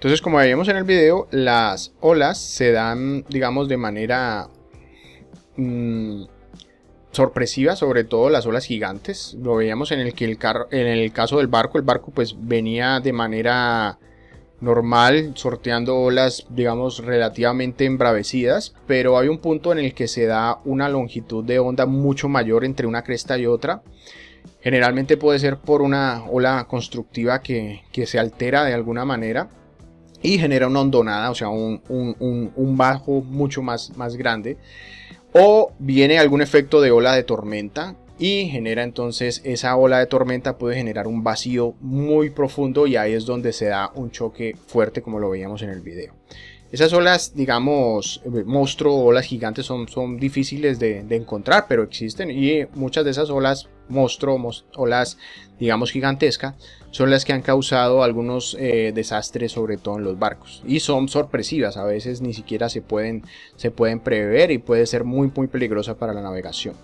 Entonces, como veíamos en el video, las olas se dan, digamos, de manera sorpresiva, sobre todo las olas gigantes. Lo veíamos en en el caso del barco. El barco pues venía de manera normal, sorteando olas, digamos, relativamente embravecidas, pero hay un punto en el que se da una longitud de onda mucho mayor entre una cresta y otra. Generalmente puede ser por una ola constructiva que se altera de alguna manera y genera una hondonada, o sea, un bajo mucho más grande. O viene algún efecto de ola de tormenta y genera entonces esa ola de tormenta puede generar un vacío muy profundo y ahí es donde se da un choque fuerte como lo veíamos en el video. Esas olas, digamos, monstruo, olas gigantes son difíciles de encontrar, pero existen y muchas de esas olas monstruo, olas, digamos, gigantescas, son las que han causado algunos desastres, sobre todo en los barcos. Y son sorpresivas, a veces ni siquiera se pueden prever y puede ser muy peligrosa para la navegación.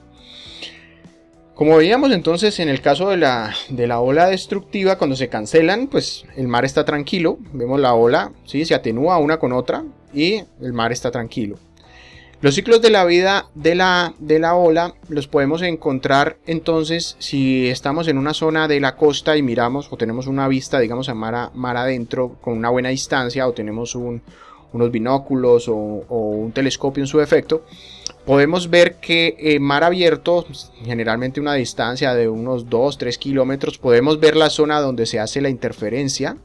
Como veíamos entonces en el caso de la ola destructiva, cuando se cancelan, pues el mar está tranquilo. Vemos la ola, ¿sí? Se atenúa una con otra y el mar está tranquilo. Los ciclos de la vida de la ola los podemos encontrar entonces si estamos en una zona de la costa y miramos o tenemos una vista, digamos, a mar adentro con una buena distancia, o tenemos unos binóculos o un telescopio en su defecto. Podemos ver que mar abierto, generalmente una distancia de unos 2-3 kilómetros, podemos ver la zona donde se hace la interferencia,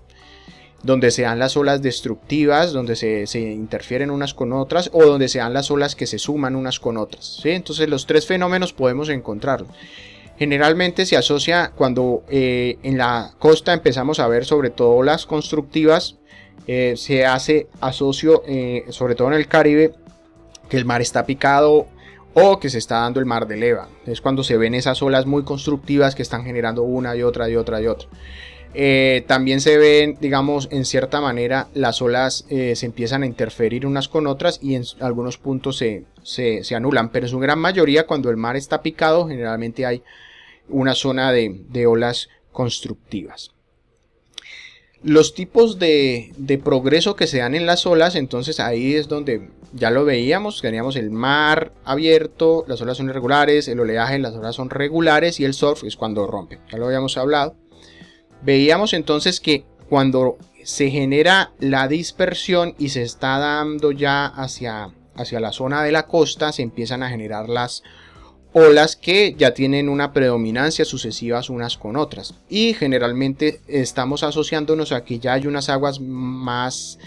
donde se dan las olas destructivas, donde se interfieren unas con otras, o donde se dan las olas que se suman unas con otras, ¿sí? Entonces los tres fenómenos podemos encontrarlos. Generalmente se asocia cuando en la costa empezamos a ver sobre todo olas constructivas, se hace asocio sobre todo en el Caribe, que el mar está picado o que se está dando el mar de leva. Es cuando se ven esas olas muy constructivas que están generando una y otra y otra y otra. También se ven, digamos, en cierta manera las olas se empiezan a interferir unas con otras y en algunos puntos se anulan, pero en su gran mayoría cuando el mar está picado generalmente hay una zona de olas constructivas. Los tipos de progreso que se dan en las olas, entonces ahí es donde ya lo veíamos, teníamos el mar abierto, las olas son irregulares, el oleaje, las olas son regulares y el surf es cuando rompe, ya lo habíamos hablado. Veíamos entonces que cuando se genera la dispersión y se está dando ya hacia la zona de la costa, se empiezan a generar las olas que ya tienen una predominancia sucesivas unas con otras y generalmente estamos asociándonos a que ya hay unas aguas más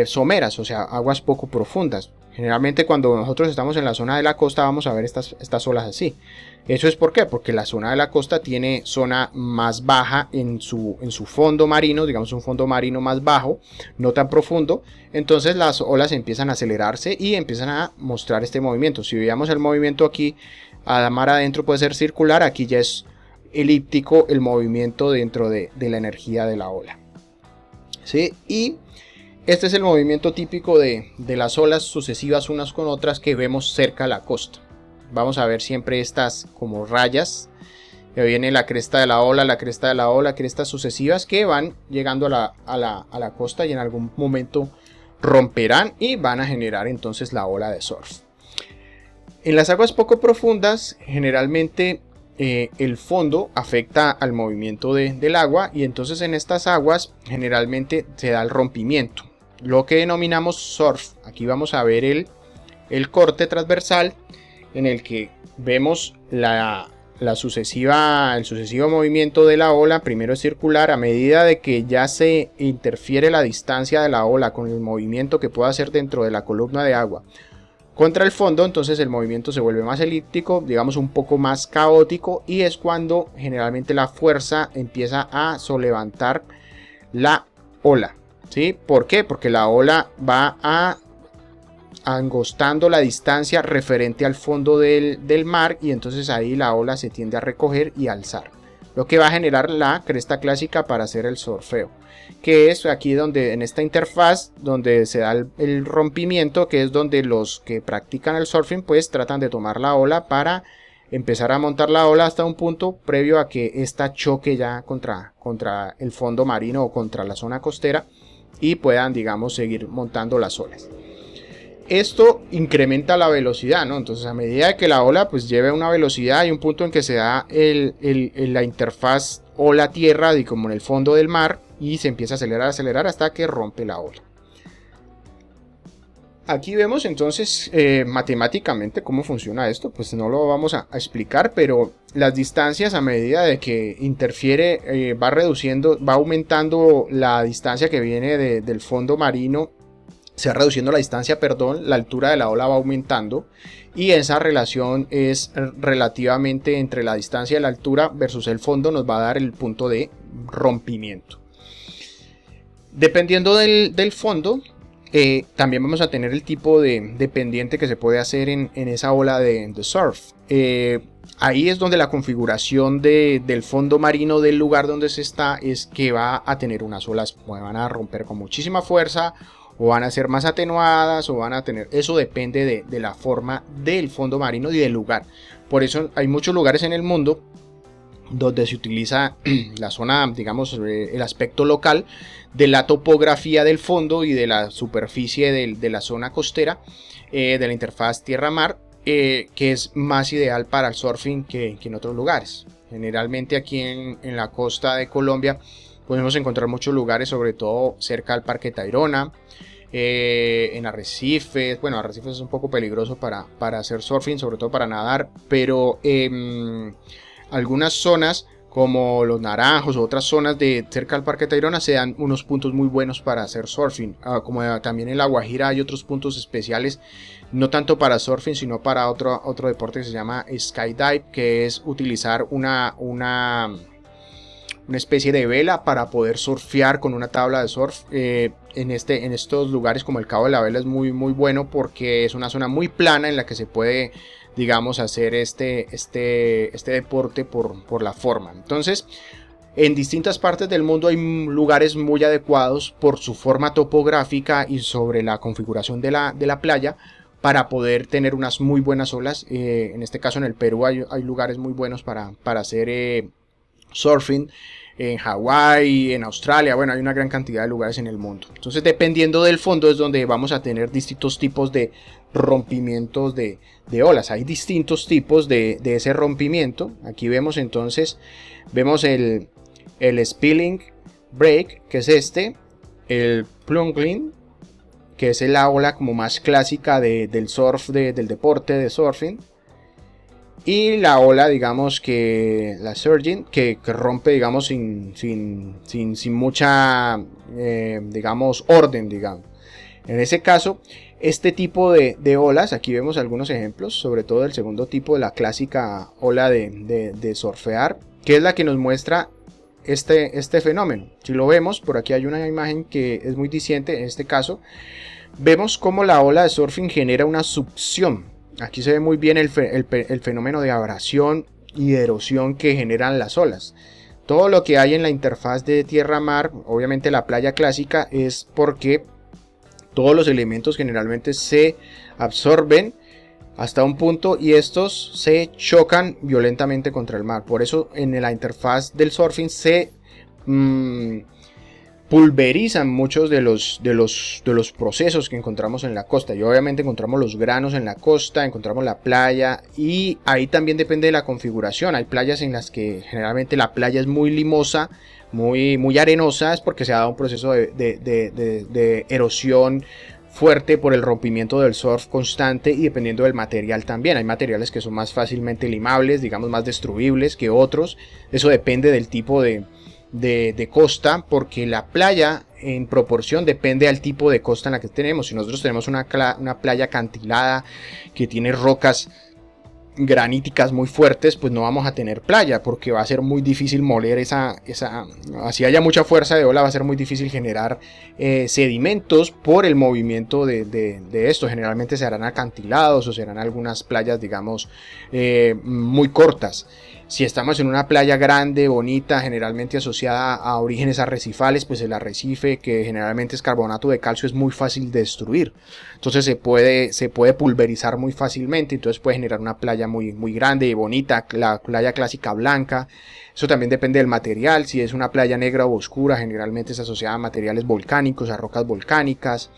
someras, o sea, aguas poco profundas. Generalmente cuando nosotros estamos en la zona de la costa vamos a ver estas olas así. Eso es ¿por qué? Porque la zona de la costa tiene zona más baja en su fondo marino, digamos un fondo marino más bajo, no tan profundo. Entonces las olas empiezan a acelerarse y empiezan a mostrar este movimiento. Si veíamos el movimiento aquí, a mar adentro puede ser circular, aquí ya es elíptico el movimiento dentro de la energía de la ola. ¿Sí? Y este es el movimiento típico de las olas sucesivas unas con otras que vemos cerca a la costa. Vamos a ver siempre estas como rayas, que viene la cresta de la ola, la cresta de la ola, crestas sucesivas que van llegando a la costa y en algún momento romperán y van a generar entonces la ola de surf. En las aguas poco profundas generalmente el fondo afecta al movimiento del agua y entonces en estas aguas generalmente se da el rompimiento, lo que denominamos surf. Aquí vamos a ver el corte transversal en el que vemos el sucesivo movimiento de la ola. Primero es circular, a medida de que ya se interfiere la distancia de la ola con el movimiento que pueda hacer dentro de la columna de agua contra el fondo, entonces el movimiento se vuelve más elíptico, digamos un poco más caótico, y es cuando generalmente la fuerza empieza a solevantar la ola, ¿sí? ¿Por qué? Porque la ola va angostando la distancia referente al fondo del mar y entonces ahí la ola se tiende a recoger y alzar, lo que va a generar la cresta clásica para hacer el surfeo, que es aquí donde en esta interfaz donde se da el rompimiento, que es donde los que practican el surfing pues tratan de tomar la ola para empezar a montar la ola hasta un punto previo a que esta choque ya contra el fondo marino o contra la zona costera y puedan, digamos, seguir montando las olas. Esto incrementa la velocidad, ¿no? Entonces, a medida que la ola pues lleve una velocidad, hay un punto en que se da la interfaz ola-tierra, como en el fondo del mar, y se empieza a acelerar hasta que rompe la ola. Aquí vemos entonces matemáticamente cómo funciona esto. Pues no lo vamos a explicar, pero las distancias, a medida de que interfiere, va aumentando la distancia que viene del fondo marino, se va reduciendo la distancia, perdón, la altura de la ola va aumentando, y esa relación es relativamente entre la distancia y la altura versus el fondo, nos va a dar el punto de rompimiento. Dependiendo del fondo, también vamos a tener el tipo de pendiente que se puede hacer en esa ola de surf. Ahí es donde la configuración del fondo marino del lugar donde se está es que va a tener unas olas que van a romper con muchísima fuerza, o van a ser más atenuadas, o van a tener... Eso depende de la forma del fondo marino y del lugar. Por eso hay muchos lugares en el mundo donde se utiliza la zona, digamos, el aspecto local de la topografía del fondo y de la superficie de la zona costera, de la interfaz tierra-mar, que es más ideal para el surfing que en otros lugares. Generalmente aquí en la costa de Colombia podemos encontrar muchos lugares, sobre todo cerca del Parque Tayrona, en arrecifes. Bueno, arrecifes es un poco peligroso para hacer surfing, sobre todo para nadar, pero algunas zonas como Los Naranjos o otras zonas de cerca del Parque Tayrona se dan unos puntos muy buenos para hacer surfing, como también en La Guajira hay otros puntos especiales, no tanto para surfing sino para otro deporte que se llama skydive, que es utilizar una especie de vela para poder surfear con una tabla de surf. En estos lugares como el Cabo de la Vela es muy bueno porque es una zona muy plana en la que se puede, digamos, hacer este deporte por la forma. Entonces, en distintas partes del mundo hay lugares muy adecuados por su forma topográfica y sobre la configuración de la playa para poder tener unas muy buenas olas. En este caso en el Perú hay lugares muy buenos para hacer surfing. En Hawái, en Australia, bueno, hay una gran cantidad de lugares en el mundo. Entonces, dependiendo del fondo es donde vamos a tener distintos tipos de rompimientos de olas. Hay distintos tipos de ese rompimiento. Aquí vemos entonces, el spilling break, que es el plunging, que es la ola como más clásica del surf, del deporte de surfing. Y la ola, digamos que la surging, que rompe, digamos, sin mucha, digamos, orden, digamos. En ese caso, este tipo de olas, aquí vemos algunos ejemplos, sobre todo el segundo tipo de la clásica ola de surfear, que es la que nos muestra este fenómeno. Si lo vemos, por aquí hay una imagen que es muy diciente. En este caso, vemos cómo la ola de surfing genera una succión. Aquí se ve muy bien el fenómeno de abrasión y de erosión que generan las olas. Todo lo que hay en la interfaz de tierra-mar, obviamente la playa clásica, es porque todos los elementos generalmente se absorben hasta un punto y estos se chocan violentamente contra el mar. Por eso en la interfaz del surfing se pulverizan muchos de los procesos que encontramos en la costa. Y obviamente encontramos los granos en la costa, encontramos la playa, y ahí también depende de la configuración. Hay playas en las que generalmente la playa es muy limosa, muy arenosa, es porque se ha dado un proceso de erosión fuerte por el rompimiento del surf constante, y dependiendo del material también. Hay materiales que son más fácilmente limables, digamos más destruibles que otros. Eso depende del tipo de costa, porque la playa en proporción depende al tipo de costa en la que tenemos. Si nosotros tenemos una playa acantilada que tiene rocas graníticas muy fuertes, pues no vamos a tener playa, porque va a ser muy difícil moler así haya mucha fuerza de ola, va a ser muy difícil generar sedimentos por el movimiento de esto. Generalmente se harán acantilados o serán algunas playas, digamos, muy cortas. Si estamos en una playa grande, bonita, generalmente asociada a orígenes arrecifales, pues el arrecife, que generalmente es carbonato de calcio, es muy fácil de destruir. Entonces se puede pulverizar muy fácilmente, entonces puede generar una playa muy grande y bonita, la playa clásica blanca. Eso también depende del material, si es una playa negra o oscura, generalmente es asociada a materiales volcánicos, a rocas volcánicas.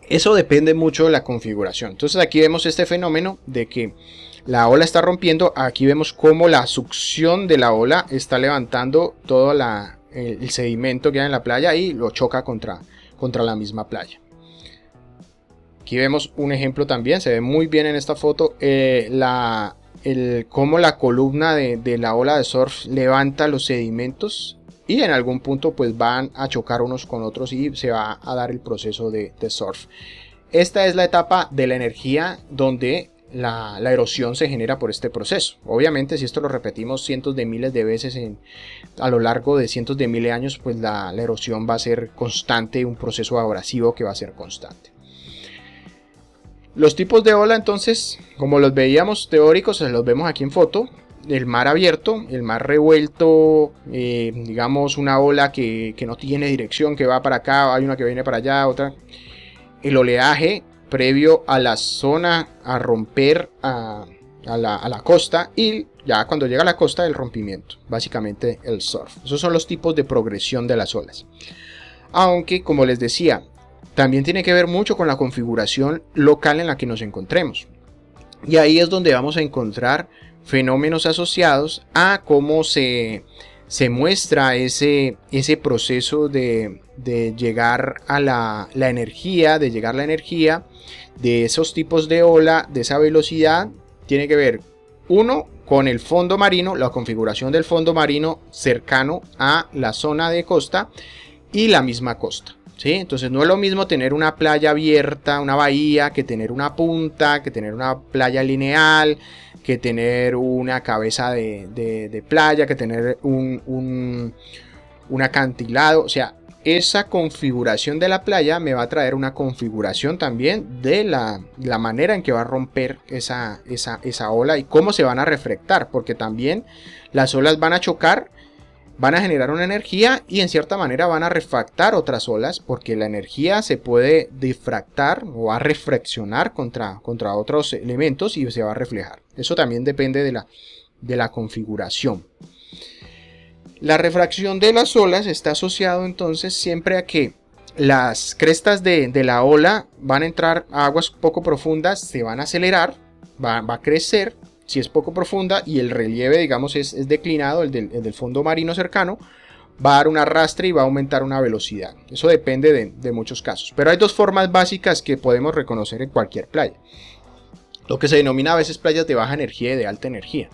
Eso depende mucho de la configuración. Entonces aquí vemos este fenómeno de que la ola está rompiendo. Aquí vemos cómo la succión de la ola está levantando todo el sedimento que hay en la playa y lo choca contra la misma playa. Aquí vemos un ejemplo también, se ve muy bien en esta foto, cómo la columna de la ola de surf levanta los sedimentos y en algún punto pues van a chocar unos con otros y se va a dar el proceso de surf. Esta es la etapa de la energía donde la erosión se genera por este proceso. Obviamente si esto lo repetimos cientos de miles de veces a lo largo de cientos de miles de años, pues la erosión va a ser constante, un proceso abrasivo que va a ser constante. Los tipos de ola entonces, como los veíamos teóricos, los vemos aquí en foto. El mar abierto, el mar revuelto, digamos una ola que no tiene dirección, que va para acá, hay una que viene para allá, otra. El oleaje previo a la zona a romper a la costa y ya cuando llega a la costa el rompimiento, básicamente el surf. Esos son los tipos de progresión de las olas. Aunque como les decía, también tiene que ver mucho con la configuración local en la que nos encontremos. Y ahí es donde vamos a encontrar fenómenos asociados a cómo se muestra ese proceso de llegar a la energía, de esos tipos de ola, de esa velocidad. Tiene que ver, uno, con el fondo marino, la configuración del fondo marino cercano a la zona de costa y la misma costa. ¿Sí? Entonces no es lo mismo tener una playa abierta, una bahía, que tener una punta, que tener una playa lineal, que tener una cabeza de playa, que tener un acantilado. O sea, esa configuración de la playa me va a traer una configuración también de la manera en que va a romper esa ola y cómo se van a reflectar, porque también las olas van a chocar, van a generar una energía y en cierta manera van a refractar otras olas, porque la energía se puede difractar o a reflexionar contra otros elementos y se va a reflejar. Eso también depende de la configuración. La refracción de las olas está asociado entonces siempre a que las crestas de la ola van a entrar a aguas poco profundas, se van a acelerar, va a crecer si es poco profunda y el relieve, digamos, es declinado, el del fondo marino cercano, va a dar un arrastre y va a aumentar una velocidad. Eso depende de muchos casos. Pero hay dos formas básicas que podemos reconocer en cualquier playa. Lo que se denomina a veces playas de baja energía y de alta energía.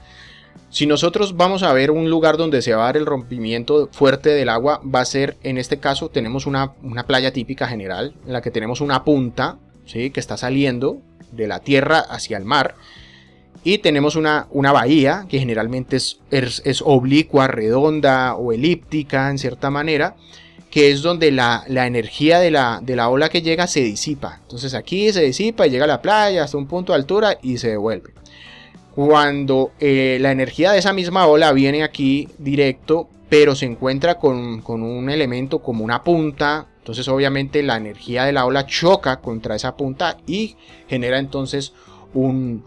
Si nosotros vamos a ver un lugar donde se va a dar el rompimiento fuerte del agua, va a ser, en este caso, tenemos una playa típica general, en la que tenemos una punta, ¿sí?, que está saliendo de la tierra hacia el mar. Y tenemos una bahía que generalmente es oblicua, redonda o elíptica en cierta manera, que es donde la energía de la ola que llega se disipa. Entonces aquí se disipa y llega a la playa hasta un punto de altura y se devuelve. Cuando la energía de esa misma ola viene aquí directo, pero se encuentra con un elemento como una punta, entonces obviamente la energía de la ola choca contra esa punta y genera entonces un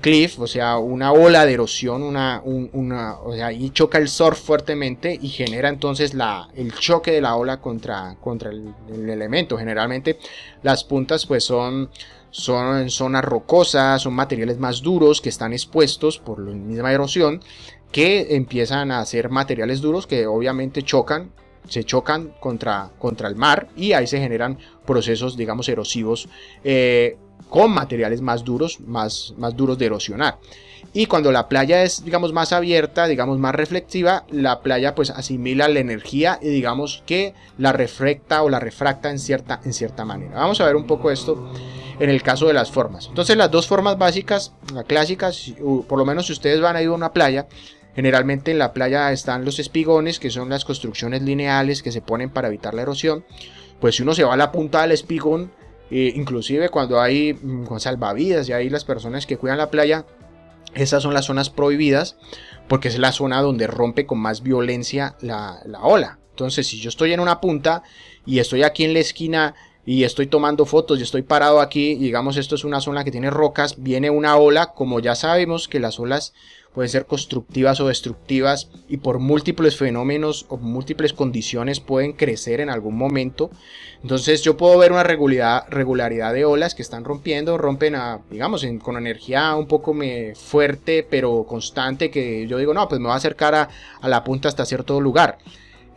cliff, o sea, una ola de erosión, o sea, y choca el surf fuertemente y genera entonces el choque de la ola contra el elemento. Generalmente las puntas pues son en zonas rocosas, son materiales más duros que están expuestos por la misma erosión, que empiezan a ser materiales duros que obviamente se chocan contra el mar y ahí se generan procesos, digamos, erosivos con materiales más duros de erosionar. Y cuando la playa es, digamos, más abierta, digamos, más reflexiva, la playa pues asimila la energía y digamos que la refracta o la refracta en cierta manera. Vamos a ver un poco esto en el caso de las formas. Entonces las dos formas básicas, las clásicas, por lo menos si ustedes van a ir a una playa, generalmente en la playa están los espigones, que son las construcciones lineales que se ponen para evitar la erosión. Pues si uno se va a la punta del espigón, inclusive cuando hay salvavidas y hay las personas que cuidan la playa, Esas son las zonas prohibidas porque es la zona donde rompe con más violencia la ola. Entonces, si yo estoy en una punta y estoy aquí en la esquina y estoy tomando fotos y estoy parado aquí, y digamos esto es una zona que tiene rocas, viene una ola, como ya sabemos que las olas pueden ser constructivas o destructivas y por múltiples fenómenos o múltiples condiciones pueden crecer en algún momento. Entonces yo puedo ver una regularidad de olas que están rompen digamos con energía un poco fuerte pero constante, que yo digo no, pues me voy a acercar a la punta hasta cierto lugar.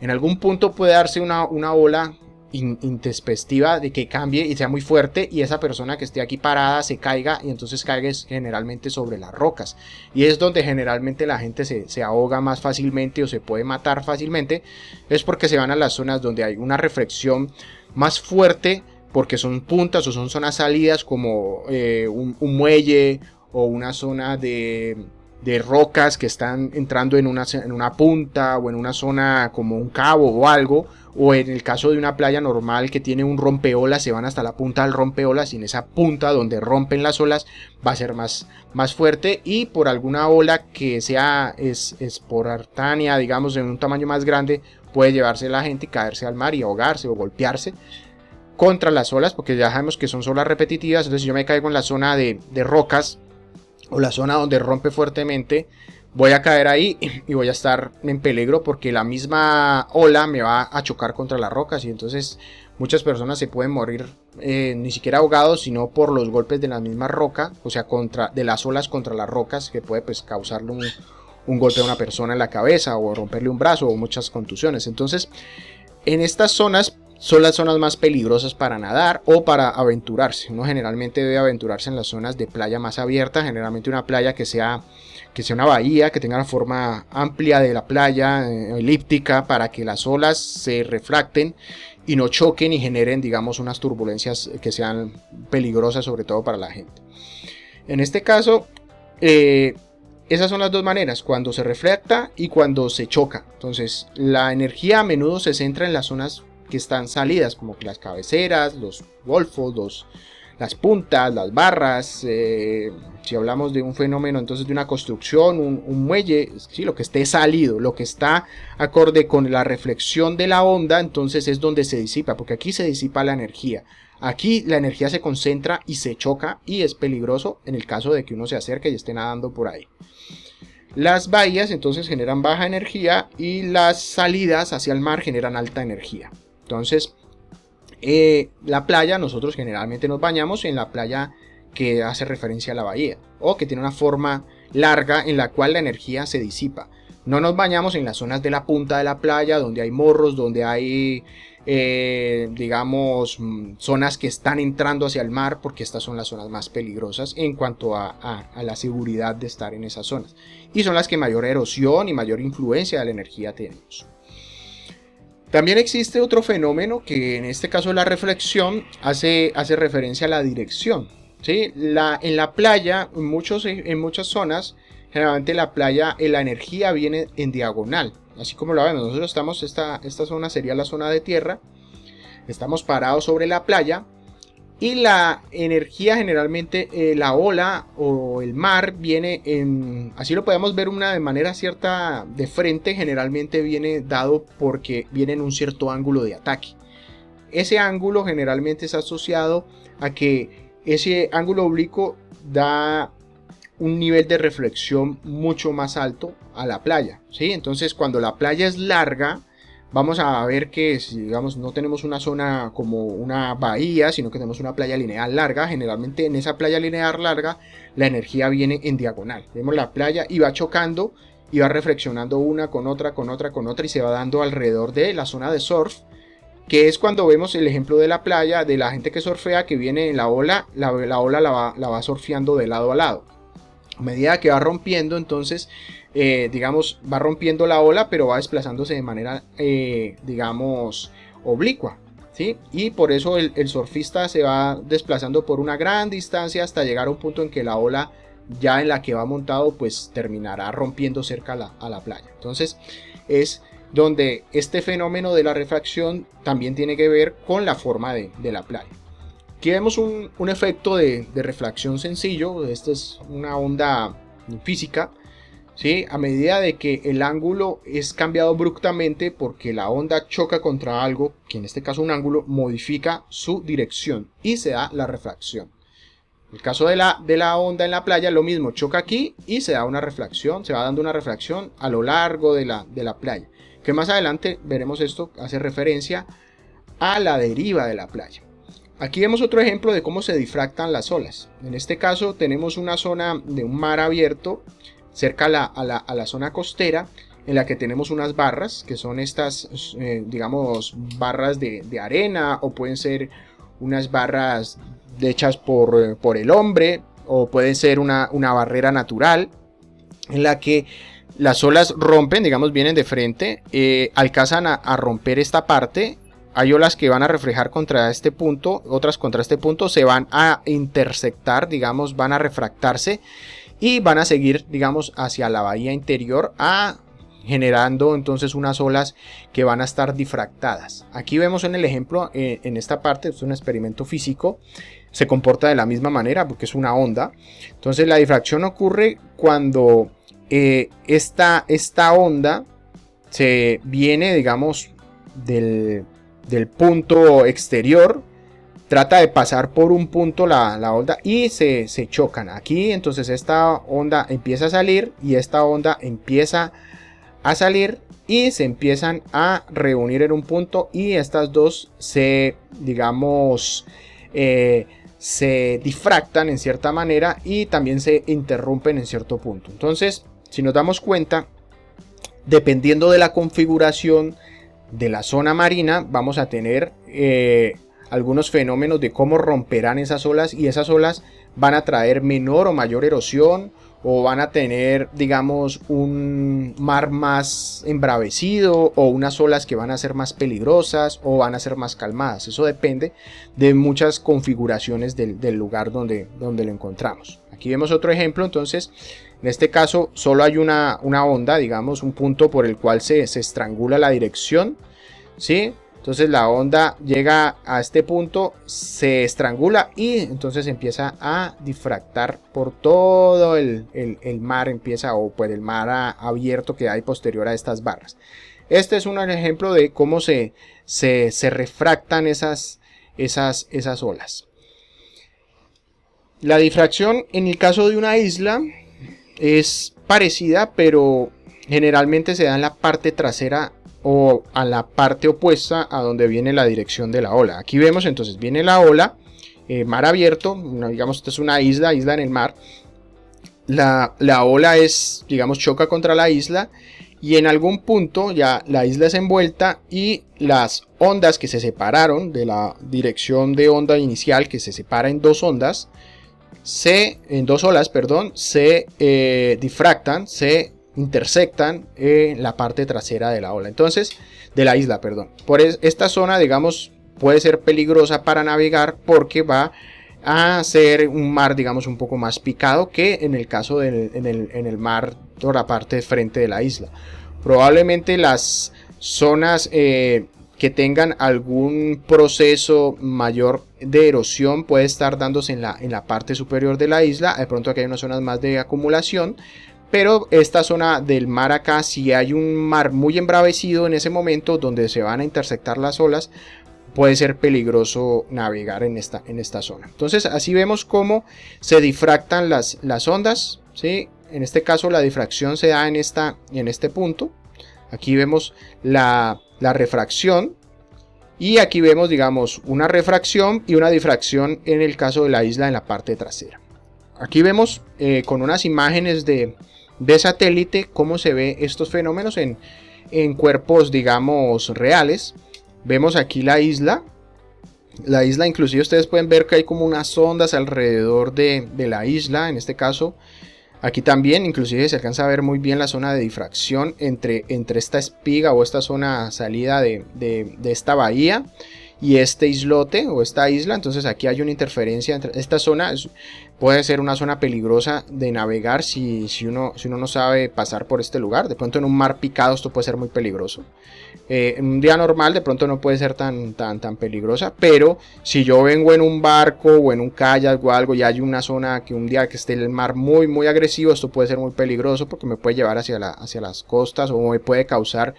En algún punto puede darse una ola intempestiva de que cambie y sea muy fuerte y esa persona que esté aquí parada se caiga, y entonces caiga generalmente sobre las rocas, y es donde generalmente la gente se ahoga más fácilmente o se puede matar fácilmente. Es porque se van a las zonas donde hay una reflexión más fuerte, porque son puntas o son zonas salidas como un muelle o una zona de rocas que están entrando en una punta o en una zona como un cabo o algo, o en el caso de una playa normal que tiene un rompeolas, se van hasta la punta del rompeolas y en esa punta donde rompen las olas va a ser más fuerte, y por alguna ola que sea esportánea, digamos en un tamaño más grande, puede llevarse la gente y caerse al mar y ahogarse o golpearse contra las olas, porque ya sabemos que son olas repetitivas. Entonces si yo me caigo en la zona de rocas o la zona donde rompe fuertemente, voy a caer ahí y voy a estar en peligro porque la misma ola me va a chocar contra las rocas, y entonces muchas personas se pueden morir ni siquiera ahogados, sino por los golpes de la misma roca, o sea, de las olas contra las rocas, que puede pues causarle un golpe a una persona en la cabeza o romperle un brazo o muchas contusiones. Entonces en estas zonas son las zonas más peligrosas para nadar o para aventurarse. Uno generalmente debe aventurarse en las zonas de playa más abierta, generalmente una playa que sea una bahía, que tenga la forma amplia de la playa, elíptica, para que las olas se refracten y no choquen y generen, digamos, unas turbulencias que sean peligrosas, sobre todo para la gente. En este caso, esas son las dos maneras, cuando se refracta y cuando se choca. Entonces, la energía a menudo se centra en las zonas que están salidas, como que las cabeceras, los golfos, las puntas, las barras. Si hablamos de un fenómeno, entonces de una construcción, un muelle, sí, lo que esté salido, lo que está acorde con la reflexión de la onda, entonces es donde se disipa, porque aquí se disipa la energía. Aquí la energía se concentra y se choca, y es peligroso en el caso de que uno se acerque y esté nadando por ahí. Las bahías entonces generan baja energía y las salidas hacia el mar generan alta energía. Entonces, la playa, nosotros generalmente nos bañamos en la playa que hace referencia a la bahía o que tiene una forma larga en la cual la energía se disipa. No nos bañamos en las zonas de la punta de la playa donde hay morros, donde hay digamos zonas que están entrando hacia el mar, porque estas son las zonas más peligrosas en cuanto a la seguridad de estar en esas zonas, y son las que mayor erosión y mayor influencia de la energía tenemos. También existe otro fenómeno que en este caso la reflexión hace referencia a la dirección, ¿sí? En la playa, en muchas zonas, generalmente la playa, la energía viene en diagonal, así como lo vemos. Nosotros estamos, esta zona sería la zona de tierra, estamos parados sobre la playa, y la energía generalmente, la ola o el mar viene así lo podemos ver de manera cierta de frente, generalmente viene dado porque viene en un cierto ángulo de ataque. Ese ángulo generalmente es asociado a que ese ángulo oblicuo da un nivel de reflexión mucho más alto a la playa, ¿sí? Entonces cuando la playa es larga, vamos a ver que si digamos no tenemos una zona como una bahía, sino que tenemos una playa lineal larga, generalmente en esa playa lineal larga la energía viene en diagonal. Vemos la playa y va chocando y va reflexionando una con otra, y se va dando alrededor de la zona de surf, que es cuando vemos el ejemplo de la playa, de la gente que surfea, que viene en la ola, la ola la va surfeando de lado a lado. A medida que va rompiendo, entonces digamos va rompiendo la ola, pero va desplazándose de manera digamos oblicua, ¿sí? Y por eso el surfista se va desplazando por una gran distancia hasta llegar a un punto en que la ola ya en la que va montado pues terminará rompiendo cerca a la playa. Entonces es donde este fenómeno de la refracción también tiene que ver con la forma de la playa. Aquí vemos un efecto de refracción sencillo. Esta es una onda física, ¿sí? A medida de que el ángulo es cambiado abruptamente porque la onda choca contra algo, que en este caso un ángulo, modifica su dirección y se da la refracción. En el caso de la onda en la playa, lo mismo, choca aquí y se da una refracción, se va dando una refracción a lo largo de la playa. Que más adelante veremos esto, hace referencia a la deriva de la playa. Aquí vemos otro ejemplo de cómo se difractan las olas. En este caso tenemos una zona de un mar abierto cerca a la zona costera, en la que tenemos unas barras, que son estas, digamos, barras de arena, o pueden ser unas barras hechas por el hombre, o pueden ser una barrera natural, en la que las olas rompen, digamos, vienen de frente, alcanzan a romper esta parte. Hay olas que van a reflejar contra este punto, otras contra este punto, se van a intersectar, digamos, van a refractarse y van a seguir, digamos, hacia la bahía interior, generando entonces unas olas que van a estar difractadas. Aquí vemos en el ejemplo, en esta parte, es un experimento físico, se comporta de la misma manera porque es una onda. Entonces la difracción ocurre cuando esta onda se viene, digamos, del punto exterior, trata de pasar por un punto la onda y se chocan. Aquí entonces esta onda empieza a salir y esta onda empieza a salir y se empiezan a reunir en un punto, y estas dos se, digamos, se difractan en cierta manera y también se interrumpen en cierto punto. Entonces, si nos damos cuenta, dependiendo de la configuración de la zona marina, vamos a tener algunos fenómenos de cómo romperán esas olas, y esas olas van a traer menor o mayor erosión, o van a tener, digamos, un mar más embravecido, o unas olas que van a ser más peligrosas o van a ser más calmadas. Eso depende de muchas configuraciones del lugar donde lo encontramos. Aquí vemos otro ejemplo. Entonces, en este caso solo hay una onda, digamos, un punto por el cual se estrangula la dirección, ¿sí? Entonces la onda llega a este punto, se estrangula y entonces empieza a difractar por todo el mar, o por el mar abierto que hay posterior a estas barras. Este es un ejemplo de cómo se refractan esas olas. La difracción en el caso de una isla es parecida, pero generalmente se da en la parte trasera o a la parte opuesta a donde viene la dirección de la ola. Aquí vemos entonces, viene la ola, mar abierto, digamos, esta es una isla en el mar. La ola es, digamos, choca contra la isla, y en algún punto ya la isla es envuelta y las ondas que se separaron de la dirección de onda inicial, que se separa en dos olas, se difractan, se intersectan en la parte trasera de la ola, entonces de la isla, perdón. Por esta zona, digamos, puede ser peligrosa para navegar porque va a ser un mar, digamos, un poco más picado que en el caso en el mar por la parte de frente de la isla. Probablemente las zonas que tengan algún proceso mayor de erosión puede estar dándose en la parte superior de la isla. De pronto aquí hay unas zonas más de acumulación, pero esta zona del mar acá, si hay un mar muy embravecido en ese momento donde se van a intersectar las olas, puede ser peligroso navegar en esta zona. Entonces así vemos cómo se difractan las ondas, ¿sí? En este caso la difracción se da en este punto. Aquí vemos la refracción, y aquí vemos, digamos, una refracción y una difracción en el caso de la isla en la parte trasera. Aquí vemos con unas imágenes de satélite cómo se ve estos fenómenos en cuerpos, digamos, reales. Vemos aquí la isla, inclusive ustedes pueden ver que hay como unas ondas alrededor de la isla. En este caso aquí también inclusive se alcanza a ver muy bien la zona de difracción entre esta espiga o esta zona salida de esta bahía y este islote o esta isla. Entonces aquí hay una interferencia entre esta zona, puede ser una zona peligrosa de navegar si uno no sabe pasar por este lugar. De pronto en un mar picado esto puede ser muy peligroso. En un día normal de pronto no puede ser tan peligrosa, pero si yo vengo en un barco o en un kayak o algo y hay una zona que un día que esté el mar muy agresivo, esto puede ser muy peligroso porque me puede llevar hacia las costas o me puede causar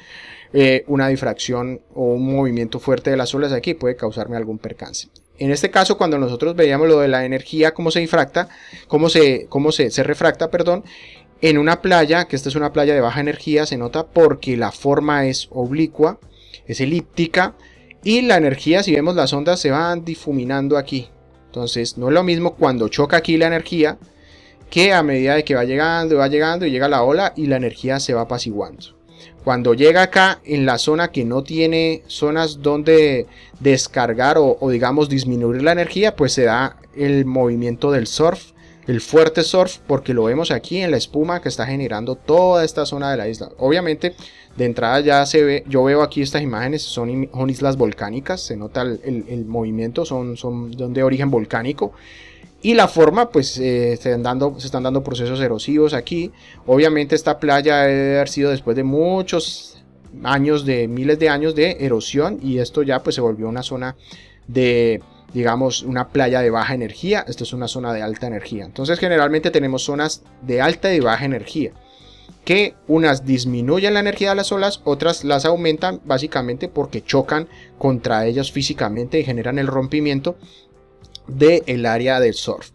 una difracción o un movimiento fuerte de las olas aquí, puede causarme algún percance. En este caso, cuando nosotros veíamos lo de la energía, cómo se difracta, se refracta, perdón, en una playa, que esta es una playa de baja energía, se nota porque la forma es oblicua, es elíptica, y la energía, si vemos las ondas, se van difuminando aquí. Entonces, no es lo mismo cuando choca aquí la energía, que a medida de que va llegando y llega la ola y la energía se va apaciguando. Cuando llega acá en la zona que no tiene zonas donde descargar o digamos disminuir la energía, pues se da el movimiento del surf, el fuerte surf, porque lo vemos aquí en la espuma que está generando toda esta zona de la isla. Obviamente de entrada ya se ve, yo veo aquí estas imágenes, son islas volcánicas, se nota el movimiento, son de origen volcánico. Y la forma, pues se están dando procesos erosivos aquí. Obviamente esta playa debe haber sido después de muchos años, de miles de años de erosión. Y esto ya pues se volvió una zona de, digamos, una playa de baja energía. Esto es una zona de alta energía. Entonces generalmente tenemos zonas de alta y baja energía, que unas disminuyen la energía de las olas, otras las aumentan básicamente porque chocan contra ellas físicamente y generan el rompimiento del área del surf.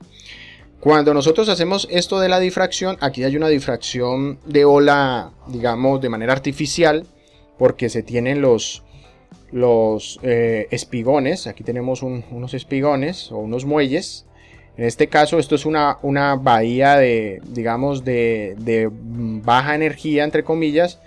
Cuando nosotros hacemos esto de la difracción, aquí hay una difracción de ola, digamos, de manera artificial, porque se tienen los espigones. Aquí tenemos unos espigones o unos muelles. En este caso esto es una bahía de, digamos, de baja energía, entre comillas,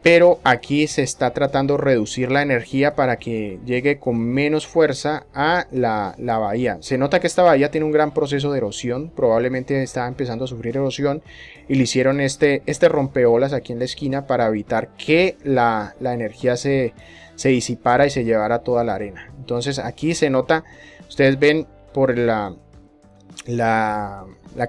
pero aquí se está tratando de reducir la energía para que llegue con menos fuerza a la bahía. Se nota que esta bahía tiene un gran proceso de erosión, probablemente está empezando a sufrir erosión y le hicieron este rompeolas aquí en la esquina para evitar que la energía se disipara y se llevara toda la arena. Entonces aquí se nota, ustedes ven por la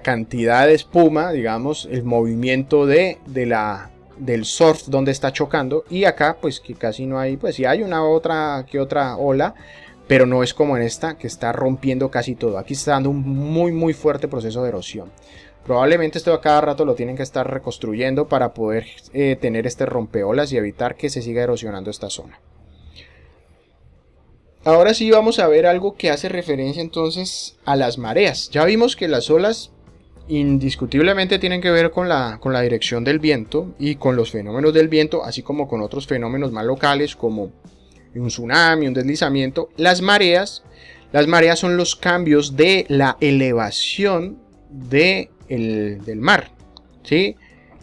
cantidad de espuma, digamos, el movimiento del surf donde está chocando, y acá pues que casi no hay, pues sí hay una que otra ola, pero no es como en esta que está rompiendo casi todo. Aquí está dando un muy fuerte proceso de erosión. Probablemente esto a cada rato lo tienen que estar reconstruyendo para poder tener este rompeolas y evitar que se siga erosionando esta zona. Ahora sí vamos a ver algo que hace referencia entonces a las mareas. Ya vimos que las olas indiscutiblemente tienen que ver con la dirección del viento y con los fenómenos del viento, así como con otros fenómenos más locales como un tsunami, un deslizamiento. Las mareas son los cambios de la elevación del mar, ¿sí?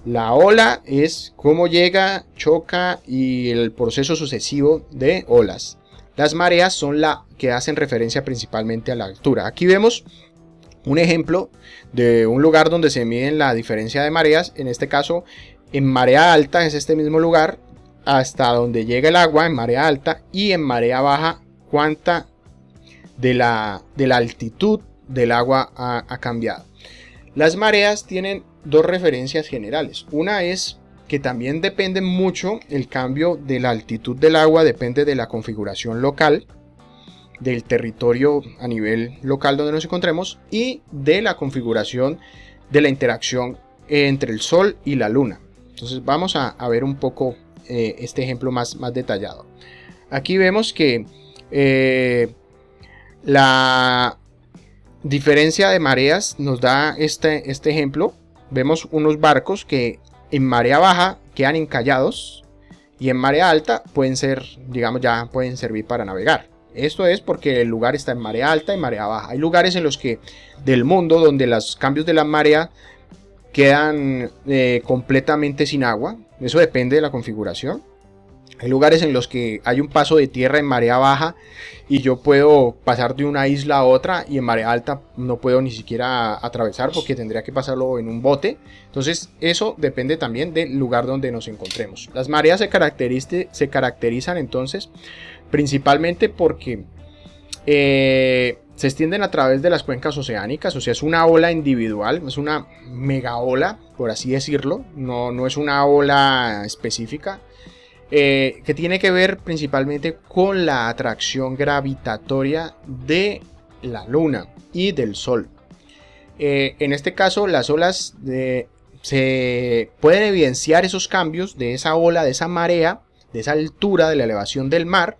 La ola es cómo llega, choca y el proceso sucesivo de olas. Las mareas son la que hacen referencia principalmente a la altura. Aquí vemos un ejemplo de un lugar donde se miden la diferencia de mareas. En este caso, en marea alta es este mismo lugar hasta donde llega el agua en marea alta, y en marea baja cuánta de la altitud del agua ha cambiado. Las mareas tienen dos referencias generales. Una es que también depende mucho el cambio de la altitud del agua, depende de la configuración local, del territorio a nivel local donde nos encontremos, y de la configuración de la interacción entre el sol y la luna. Entonces vamos a ver un poco este ejemplo más detallado. Aquí vemos que la diferencia de mareas nos da este ejemplo. Vemos unos barcos que en marea baja quedan encallados y en marea alta pueden ser, digamos, ya pueden servir para navegar. Esto es porque el lugar está en marea alta y marea baja. Hay lugares en los que del mundo donde los cambios de la marea quedan completamente sin agua. Eso depende de la configuración. Hay lugares en los que hay un paso de tierra en marea baja y yo puedo pasar de una isla a otra, y en marea alta no puedo ni siquiera atravesar porque tendría que pasarlo en un bote. Entonces eso depende también del lugar donde nos encontremos. Las mareas se caracterizan entonces principalmente porque se extienden a través de las cuencas oceánicas, o sea, es una ola individual, es una mega ola, por así decirlo, no es una ola específica, que tiene que ver principalmente con la atracción gravitatoria de la Luna y del Sol. En este caso, las olas se pueden evidenciar esos cambios de esa ola, de esa marea, de esa altura de la elevación del mar,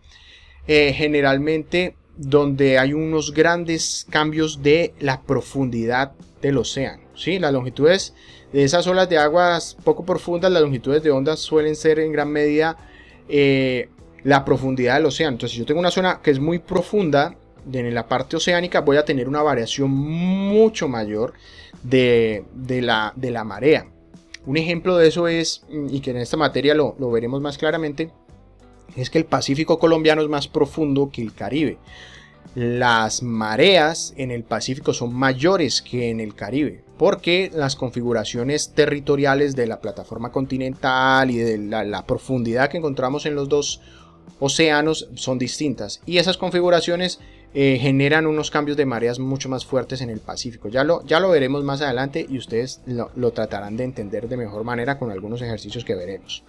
generalmente donde hay unos grandes cambios de la profundidad del océano, ¿sí? Las longitudes de esas olas de aguas poco profundas, las longitudes de ondas suelen ser en gran medida la profundidad del océano. Entonces, si yo tengo una zona que es muy profunda en la parte oceánica, voy a tener una variación mucho mayor de la marea. Un ejemplo de eso es, y que en esta materia lo veremos más claramente, es que el Pacífico colombiano es más profundo que el Caribe. Las mareas en el Pacífico son mayores que en el Caribe, porque las configuraciones territoriales de la plataforma continental y de la profundidad que encontramos en los dos océanos son distintas. Y esas configuraciones generan unos cambios de mareas mucho más fuertes en el Pacífico. Ya lo veremos más adelante y ustedes lo tratarán de entender de mejor manera con algunos ejercicios que veremos.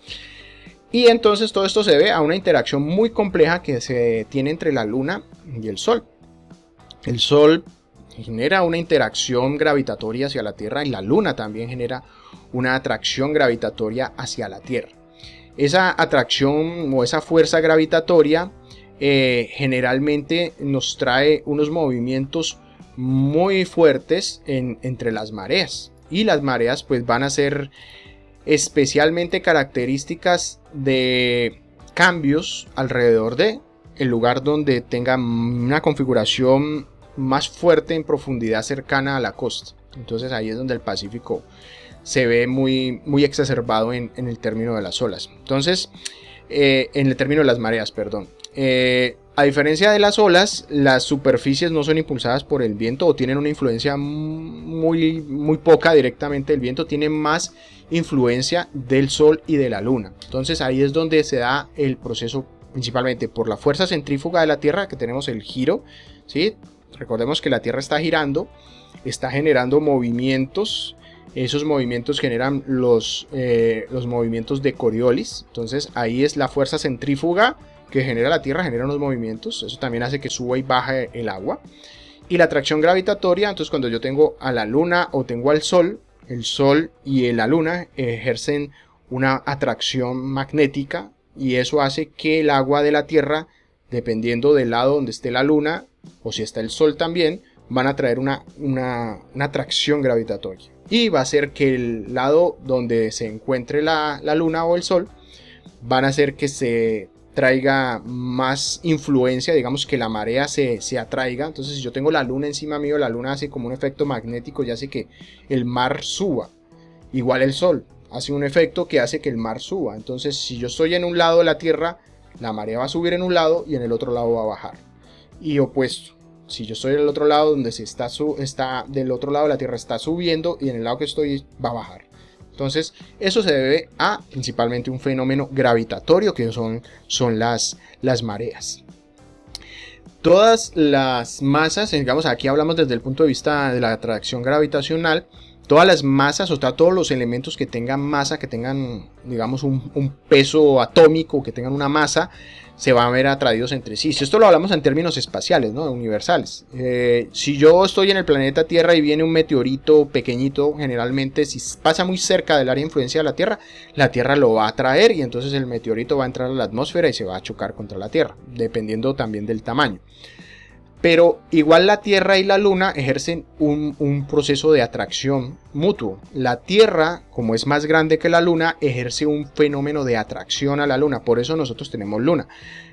Y entonces todo esto se debe a una interacción muy compleja que se tiene entre la Luna y el Sol. El Sol genera una interacción gravitatoria hacia la Tierra y la Luna también genera una atracción gravitatoria hacia la Tierra. Esa atracción o esa fuerza gravitatoria generalmente nos trae unos movimientos muy fuertes entre las mareas. Y las mareas pues van a ser especialmente características de cambios alrededor de el lugar donde tenga una configuración más fuerte en profundidad cercana a la costa. Entonces ahí es donde el Pacífico se ve muy exacerbado en el término de las olas. Entonces, en el término de las mareas, perdón. A diferencia de las olas, las superficies no son impulsadas por el viento o tienen una influencia muy poca directamente del viento, tienen más influencia del Sol y de la Luna. Entonces ahí es donde se da el proceso principalmente por la fuerza centrífuga de la Tierra, que tenemos el giro, ¿sí? Recordemos que la Tierra está girando, está generando movimientos. Esos movimientos generan los movimientos de Coriolis. Entonces ahí es la fuerza centrífuga que genera la Tierra, genera unos movimientos. Eso también hace que suba y baje el agua. Y la atracción gravitatoria, entonces cuando yo tengo a la Luna o tengo al Sol, el Sol y la Luna ejercen una atracción magnética. Y eso hace que el agua de la Tierra, dependiendo del lado donde esté la Luna, o si está el Sol también, van a traer una atracción gravitatoria. Y va a hacer que el lado donde se encuentre la Luna o el Sol, van a hacer que se traiga más influencia, digamos que la marea se atraiga. Entonces si yo tengo la Luna encima mío, la Luna hace como un efecto magnético y hace que el mar suba. Igual el Sol hace un efecto que hace que el mar suba. Entonces si yo estoy en un lado de la Tierra, la marea va a subir en un lado y en el otro lado va a bajar. Y opuesto. Si yo estoy del otro lado, donde está del otro lado de la Tierra está subiendo y en el lado que estoy va a bajar. Entonces eso se debe a principalmente un fenómeno gravitatorio que son las mareas. Todas las masas, digamos aquí hablamos desde el punto de vista de la atracción gravitacional, todas las masas, o sea, todos los elementos que tengan masa, que tengan digamos un peso atómico, que tengan una masa, se van a ver atraídos entre sí. Si esto lo hablamos en términos espaciales, ¿no? Universales. Si yo estoy en el planeta Tierra y viene un meteorito pequeñito, generalmente si pasa muy cerca del área de influencia de la Tierra lo va a atraer y entonces el meteorito va a entrar a la atmósfera y se va a chocar contra la Tierra, dependiendo también del tamaño. Pero igual la Tierra y la Luna ejercen un proceso de atracción mutuo. La Tierra, como es más grande que la Luna, ejerce un fenómeno de atracción a la Luna. Por eso nosotros tenemos Luna.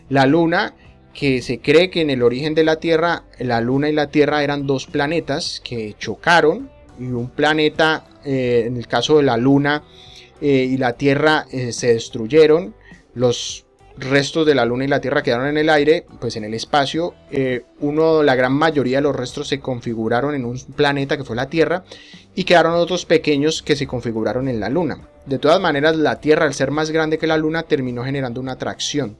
La Luna, que se cree que en el origen de la Tierra, la Luna y la Tierra eran dos planetas que chocaron. Y un planeta, en el caso de la Luna y la Tierra, se destruyeron. Los restos de la Luna y la Tierra quedaron en el aire, pues en el espacio. La gran mayoría de los restos se configuraron en un planeta que fue la Tierra y quedaron otros pequeños que se configuraron en la Luna. De todas maneras, la Tierra, al ser más grande que la Luna, terminó generando una atracción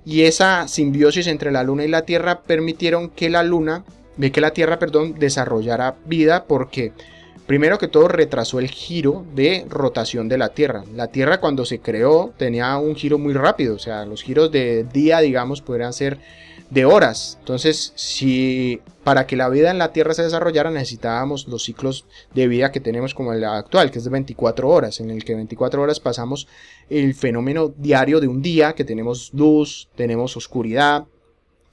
y esa simbiosis entre la Luna y la Tierra permitieron que la Luna de que la Tierra, perdón, desarrollara vida, porque primero que todo retrasó el giro de rotación de la Tierra. La Tierra cuando se creó tenía un giro muy rápido, o sea, los giros de día, digamos, podrían ser de horas. Entonces, si para que la vida en la Tierra se desarrollara necesitábamos los ciclos de vida que tenemos como el actual, que es de 24 horas, en el que 24 horas pasamos el fenómeno diario de un día, que tenemos luz, tenemos oscuridad,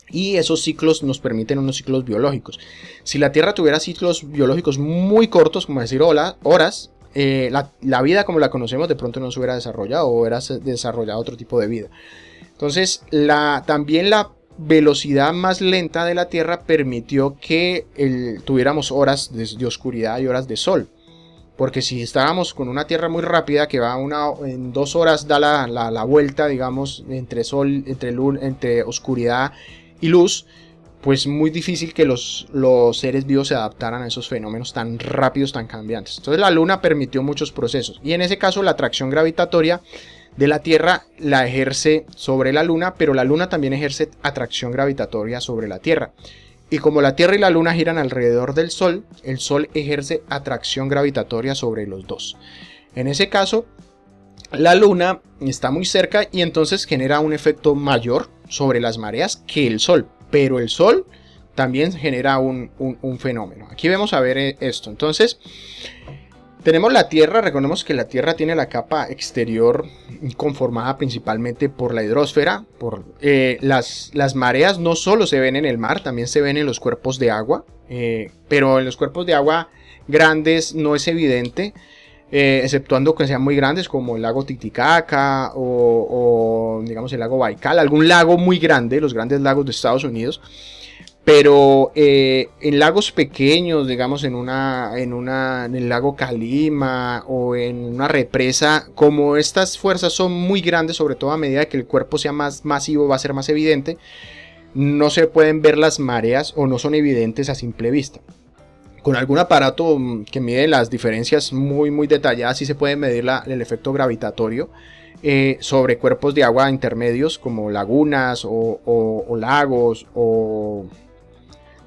y esos ciclos nos permiten unos ciclos biológicos. Si la Tierra tuviera ciclos biológicos muy cortos, como decir horas, la vida como la conocemos de pronto no se hubiera desarrollado, o hubiera desarrollado otro tipo de vida. Entonces, también la velocidad más lenta de la Tierra permitió que tuviéramos horas de oscuridad y horas de sol. Porque si estábamos con una Tierra muy rápida que va en 2 horas da la vuelta, digamos, entre oscuridad y luz, pues muy difícil que los seres vivos se adaptaran a esos fenómenos tan rápidos, tan cambiantes. Entonces la Luna permitió muchos procesos, y en ese caso la atracción gravitatoria de la Tierra la ejerce sobre la Luna, pero la Luna también ejerce atracción gravitatoria sobre la Tierra. Y como la Tierra y la Luna giran alrededor del Sol, el Sol ejerce atracción gravitatoria sobre los dos. En ese caso, la Luna está muy cerca y entonces genera un efecto mayor sobre las mareas que el Sol. Pero el Sol también genera un fenómeno. Aquí vamos a ver esto. Entonces, tenemos la Tierra. Recordemos que la Tierra tiene la capa exterior conformada principalmente por la hidrosfera. Las mareas no solo se ven en el mar, también se ven en los cuerpos de agua. Pero en los cuerpos de agua grandes no es evidente. Exceptuando que sean muy grandes como el lago Titicaca o digamos el lago Baikal, algún lago muy grande, los grandes lagos de Estados Unidos. Pero en lagos pequeños, digamos en el lago Calima o en una represa, como estas fuerzas son muy grandes, sobre todo a medida que el cuerpo sea más masivo va a ser más evidente, no se pueden ver las mareas o no son evidentes a simple vista. Con algún aparato que mide las diferencias muy detalladas, sí se puede medir el efecto gravitatorio sobre cuerpos de agua intermedios como lagunas o lagos o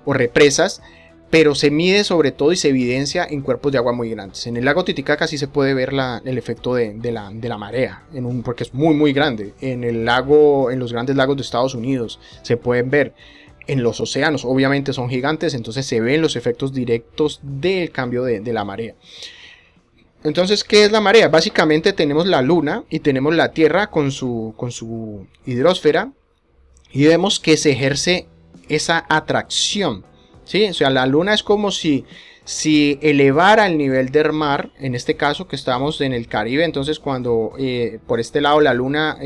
represas, pero se mide sobre todo y se evidencia en cuerpos de agua muy grandes. En el lago Titicaca sí se puede ver el efecto de la marea, porque es muy grande. En los grandes lagos de Estados Unidos se pueden ver. En los océanos obviamente son gigantes, entonces se ven los efectos directos del cambio de la marea. Entonces, ¿qué es la marea? Básicamente tenemos la Luna y tenemos la Tierra con su hidrosfera, y vemos que se ejerce esa atracción, ¿sí? O sea, la Luna es como si elevara el nivel del mar, en este caso que estamos en el Caribe. Entonces cuando por este lado la Luna,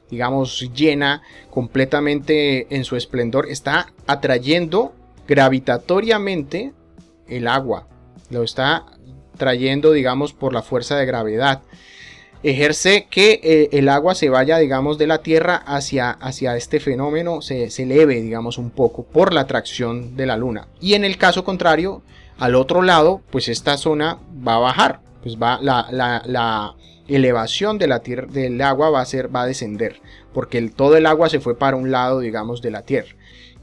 digamos, llena completamente en su esplendor, está atrayendo gravitatoriamente el agua, lo está trayendo, digamos, por la fuerza de gravedad. Ejerce que el agua se vaya, digamos, de la Tierra hacia este fenómeno, se eleve, digamos, un poco por la atracción de la Luna. Y en el caso contrario, al otro lado, pues esta zona va a bajar, pues la elevación de la tierra, del agua va a descender, porque todo el agua se fue para un lado, digamos, de la Tierra.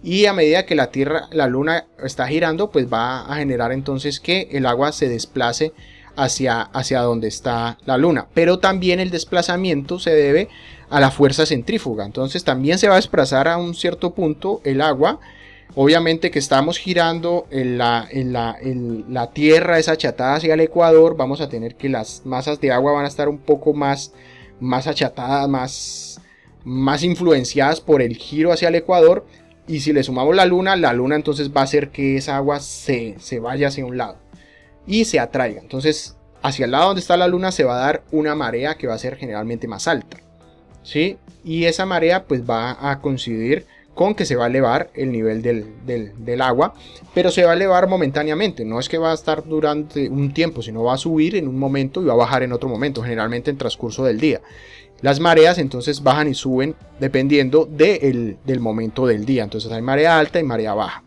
Y a medida que la Luna está girando, pues va a generar entonces que el agua se desplace hacia donde está la Luna. Pero también el desplazamiento se debe a la fuerza centrífuga. Entonces también se va a desplazar a un cierto punto el agua. Obviamente que estamos girando la Tierra es achatada hacia el ecuador. Vamos a tener que las masas de agua van a estar un poco más achatadas, más influenciadas por el giro hacia el ecuador. Y si le sumamos la Luna entonces va a hacer que esa agua se vaya hacia un lado y se atraiga. Entonces hacia el lado donde está la Luna se va a dar una marea que va a ser generalmente más alta, ¿sí? Y esa marea pues va a coincidir con que se va a elevar el nivel del agua, pero se va a elevar momentáneamente. No es que va a estar durante un tiempo, sino va a subir en un momento y va a bajar en otro momento, generalmente en transcurso del día. Las mareas entonces bajan y suben dependiendo del momento del día. Entonces hay marea alta y marea baja.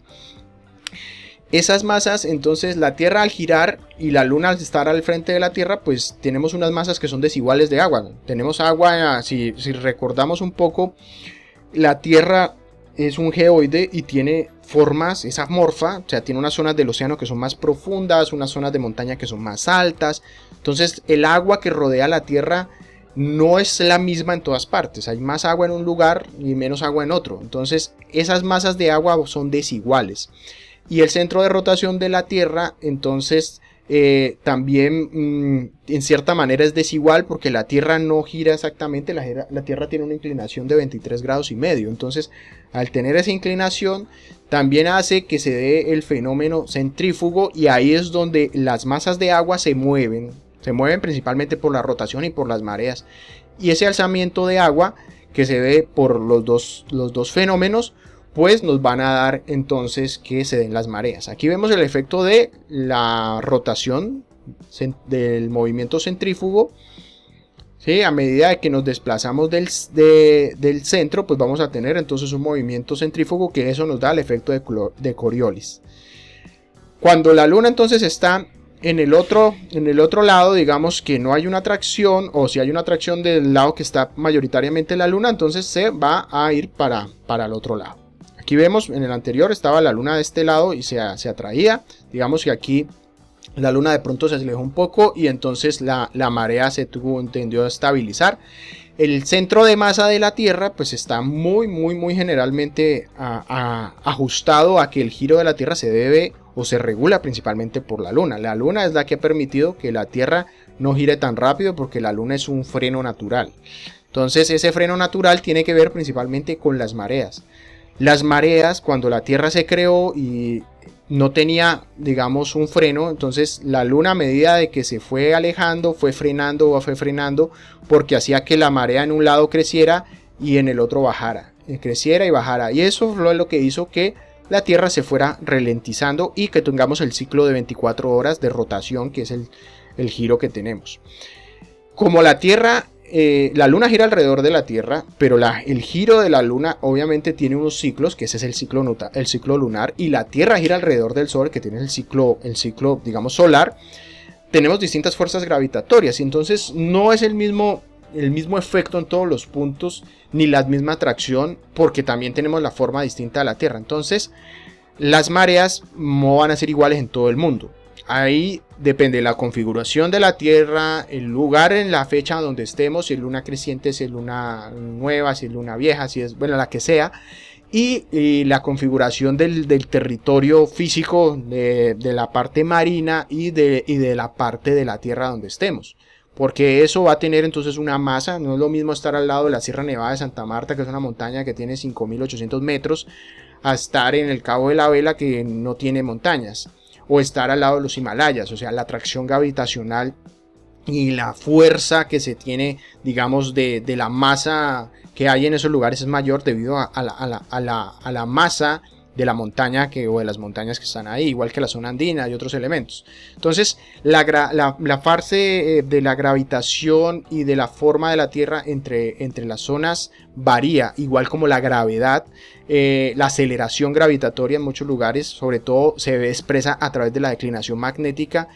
Esas masas, entonces la Tierra al girar y la Luna al estar al frente de la Tierra, pues tenemos unas masas que son desiguales de agua. Tenemos agua, si recordamos un poco, la Tierra es un geoide y tiene formas, es amorfa, o sea, tiene unas zonas del océano que son más profundas, unas zonas de montaña que son más altas. Entonces el agua que rodea la Tierra no es la misma en todas partes. Hay más agua en un lugar y menos agua en otro. Entonces esas masas de agua son desiguales. Y el centro de rotación de la Tierra, entonces también en cierta manera es desigual, porque la Tierra no gira exactamente, la Tierra tiene una inclinación de 23 grados y medio. Entonces, al tener esa inclinación, también hace que se dé el fenómeno centrífugo, y ahí es donde las masas de agua se mueven principalmente por la rotación y por las mareas. Y ese alzamiento de agua que se ve por los dos fenómenos, pues nos van a dar entonces que se den las mareas. Aquí vemos el efecto de la rotación del movimiento centrífugo, ¿sí? A medida de que nos desplazamos del centro, pues vamos a tener entonces un movimiento centrífugo, que eso nos da el efecto de Coriolis. Cuando la luna entonces está en el otro lado, digamos que no hay una atracción, o si hay una atracción del lado que está mayoritariamente la luna, entonces se va a ir para el otro lado. Aquí vemos, en el anterior estaba la luna de este lado y se atraía. Digamos que aquí la luna de pronto se alejó un poco y entonces la marea se tendió a estabilizar. El centro de masa de la Tierra pues está muy generalmente ajustado a que el giro de la Tierra se debe o se regula principalmente por la luna. La luna es la que ha permitido que la Tierra no gire tan rápido, porque la luna es un freno natural. Entonces ese freno natural tiene que ver principalmente con las mareas. Las mareas, cuando la Tierra se creó y no tenía, digamos, un freno, entonces la luna, a medida de que se fue alejando, fue frenando, porque hacía que la marea en un lado creciera y en el otro bajara, creciera y bajara. Y eso fue lo que hizo que la Tierra se fuera ralentizando y que tengamos el ciclo de 24 horas de rotación, que es el giro que tenemos. Como la Tierra... la luna gira alrededor de la Tierra, pero el giro de la luna obviamente tiene unos ciclos, que ese es el ciclo lunar, y la Tierra gira alrededor del Sol, que tiene el ciclo digamos solar. Tenemos distintas fuerzas gravitatorias, y entonces no es el mismo efecto en todos los puntos, ni la misma atracción, porque también tenemos la forma distinta de la Tierra. Entonces las mareas no van a ser iguales en todo el mundo. Ahí depende de la configuración de la Tierra, el lugar, en la fecha donde estemos, si es luna creciente, si es luna nueva, si es luna vieja, si es, bueno, la que sea, y la configuración del territorio físico, de la parte marina y de la parte de la Tierra donde estemos. Porque eso va a tener entonces una masa. No es lo mismo estar al lado de la Sierra Nevada de Santa Marta, que es una montaña que tiene 5.800 metros, a estar en el Cabo de la Vela, que no tiene montañas, o estar al lado de los Himalayas. O sea, la atracción gravitacional y la fuerza que se tiene, digamos, de la masa que hay en esos lugares es mayor, debido a la masa de la montaña o de las montañas que están ahí, igual que la zona andina y otros elementos. Entonces la fase de la gravitación y de la forma de la Tierra entre las zonas varía, igual como la gravedad. La aceleración gravitatoria en muchos lugares, sobre todo, se expresa a través de la declinación magnética.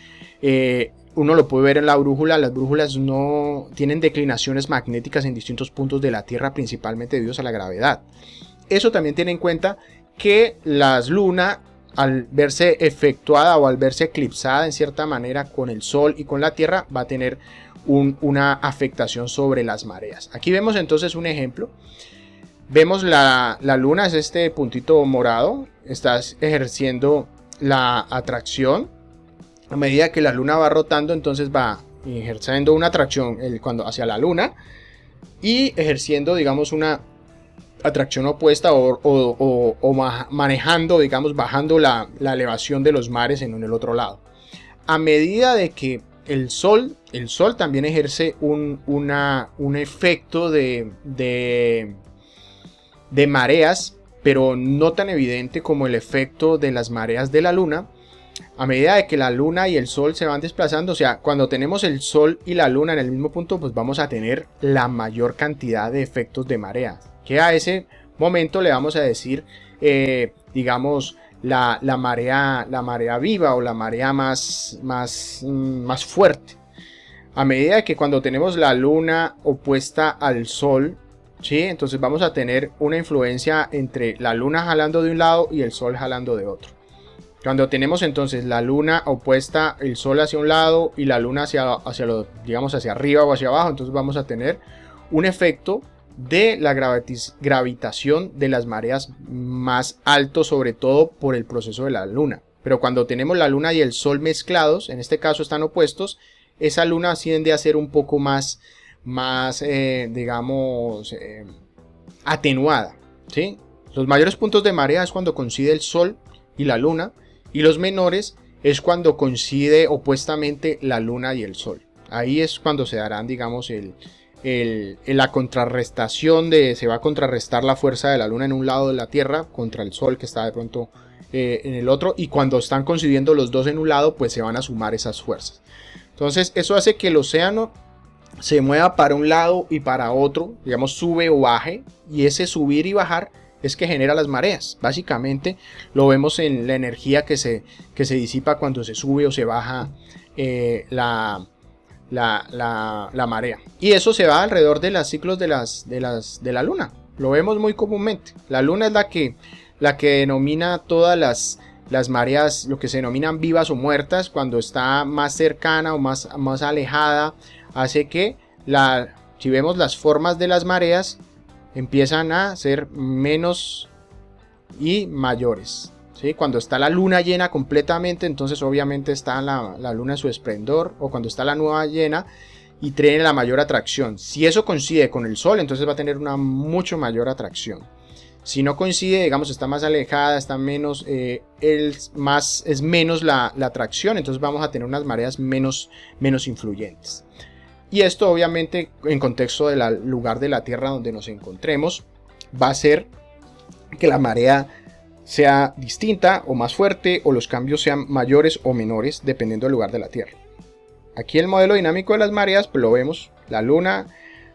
Uno lo puede ver en la brújula. Las brújulas no tienen declinaciones magnéticas en distintos puntos de la Tierra, principalmente debido a la gravedad. Eso también tiene en cuenta que la luna, al verse efectuada o al verse eclipsada en cierta manera con el Sol y con la Tierra, va a tener una afectación sobre las mareas. Aquí vemos entonces un ejemplo. Vemos la luna, es este puntito morado, está ejerciendo la atracción. A medida que la luna va rotando, entonces va ejerciendo una atracción hacia la luna, y ejerciendo, digamos, una atracción opuesta o manejando, digamos, bajando la elevación de los mares en el otro lado. A medida de que el sol también ejerce un efecto de mareas, pero no tan evidente como el efecto de las mareas de la luna. A medida de que la luna y el sol se van desplazando, o sea, cuando tenemos el sol y la luna en el mismo punto, pues vamos a tener la mayor cantidad de efectos de marea, que a ese momento le vamos a decir, digamos, la marea viva, o la marea más fuerte. A medida que cuando tenemos la luna opuesta al sol, ¿sí? Entonces vamos a tener una influencia entre la luna jalando de un lado y el sol jalando de otro. Cuando tenemos entonces la luna opuesta, el sol hacia un lado y la luna digamos hacia arriba o hacia abajo, entonces vamos a tener un efecto de la gravitación de las mareas más alto, sobre todo por el proceso de la luna. Pero cuando tenemos la luna y el sol mezclados, en este caso están opuestos, esa luna tiende a ser un poco más digamos, atenuada, ¿sí? Los mayores puntos de marea es cuando coincide el sol y la luna, y los menores es cuando coincide opuestamente la luna y el sol. Ahí es cuando se darán, digamos, la contrarrestación se va a contrarrestar la fuerza de la luna en un lado de la Tierra contra el sol que está de pronto en el otro, y cuando están coincidiendo los dos en un lado, pues se van a sumar esas fuerzas. Entonces eso hace que el océano se mueva para un lado y para otro, digamos sube o baje, y ese subir y bajar es que genera las mareas. Básicamente lo vemos en la energía que se disipa cuando se sube o se baja la marea. Y eso se va alrededor de los ciclos de la luna. Lo vemos muy comúnmente. La luna es la que denomina todas las mareas, lo que se denominan vivas o muertas, cuando está más cercana o más alejada, hace que si vemos las formas de las mareas empiezan a ser menos y mayores, ¿sí? Cuando está la luna llena completamente, entonces obviamente está la luna en su esplendor, o cuando está la luna llena y tiene la mayor atracción. Si eso coincide con el sol, entonces va a tener una mucho mayor atracción. Si no coincide, digamos, está más alejada, está menos, es menos la atracción, entonces vamos a tener unas mareas menos influyentes. Y esto obviamente en contexto del lugar de la Tierra donde nos encontremos, va a hacer que la marea sea distinta o más fuerte, o los cambios sean mayores o menores dependiendo del lugar de la Tierra. Aquí el modelo dinámico de las mareas, pues lo vemos, la luna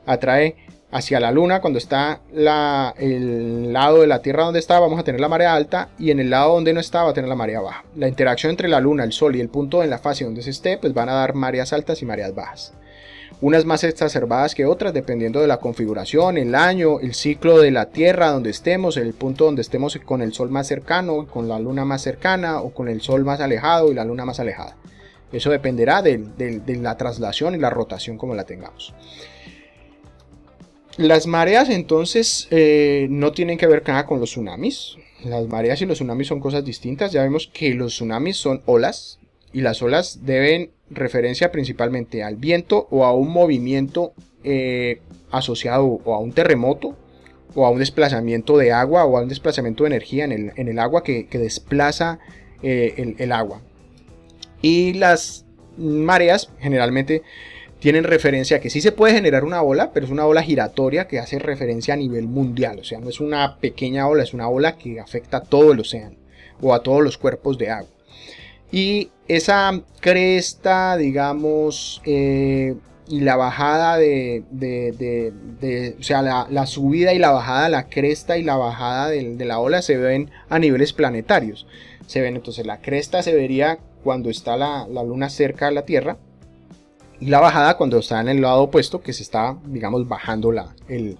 atrae hacia la luna. Cuando está el lado de la Tierra donde está, vamos a tener la marea alta, y en el lado donde no está va a tener la marea baja. La interacción entre la luna, el sol y el punto en la fase donde se esté, pues van a dar mareas altas y mareas bajas. Unas más exacerbadas que otras dependiendo de la configuración, el año, el ciclo de la Tierra donde estemos, el punto donde estemos con el sol más cercano, con la luna más cercana, o con el sol más alejado y la luna más alejada. Eso dependerá de la traslación y la rotación como la tengamos. Las mareas entonces no tienen que ver nada con los tsunamis. Las mareas y los tsunamis son cosas distintas. Ya vemos que los tsunamis son olas, y las olas deben referencia principalmente al viento o a un movimiento asociado o a un terremoto o a un desplazamiento de agua o a un desplazamiento de energía en el agua que desplaza el agua. Y las mareas generalmente tienen referencia a que sí se puede generar una ola, pero es una ola giratoria que hace referencia a nivel mundial. O sea, no es una pequeña ola, es una ola que afecta a todo el océano o a todos los cuerpos de agua. Y esa cresta, digamos, y la bajada o sea, la subida y la bajada, la cresta y la bajada de la ola se ven a niveles planetarios. Se ven, entonces la cresta se vería cuando está la luna cerca de la Tierra, y la bajada cuando está en el lado opuesto, que se está, digamos, bajando el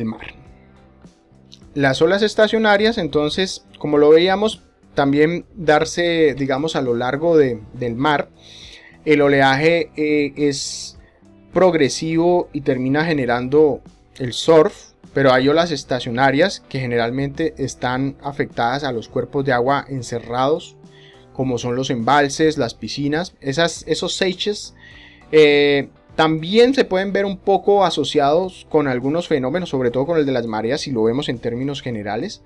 mar. Las olas estacionarias, entonces, como lo veíamos, también darse, digamos, a lo largo del mar. El oleaje es progresivo y termina generando el surf, pero hay olas estacionarias que generalmente están afectadas a los cuerpos de agua encerrados, como son los embalses, las piscinas. Esos seiches también se pueden ver un poco asociados con algunos fenómenos, sobre todo con el de las mareas, si lo vemos en términos generales.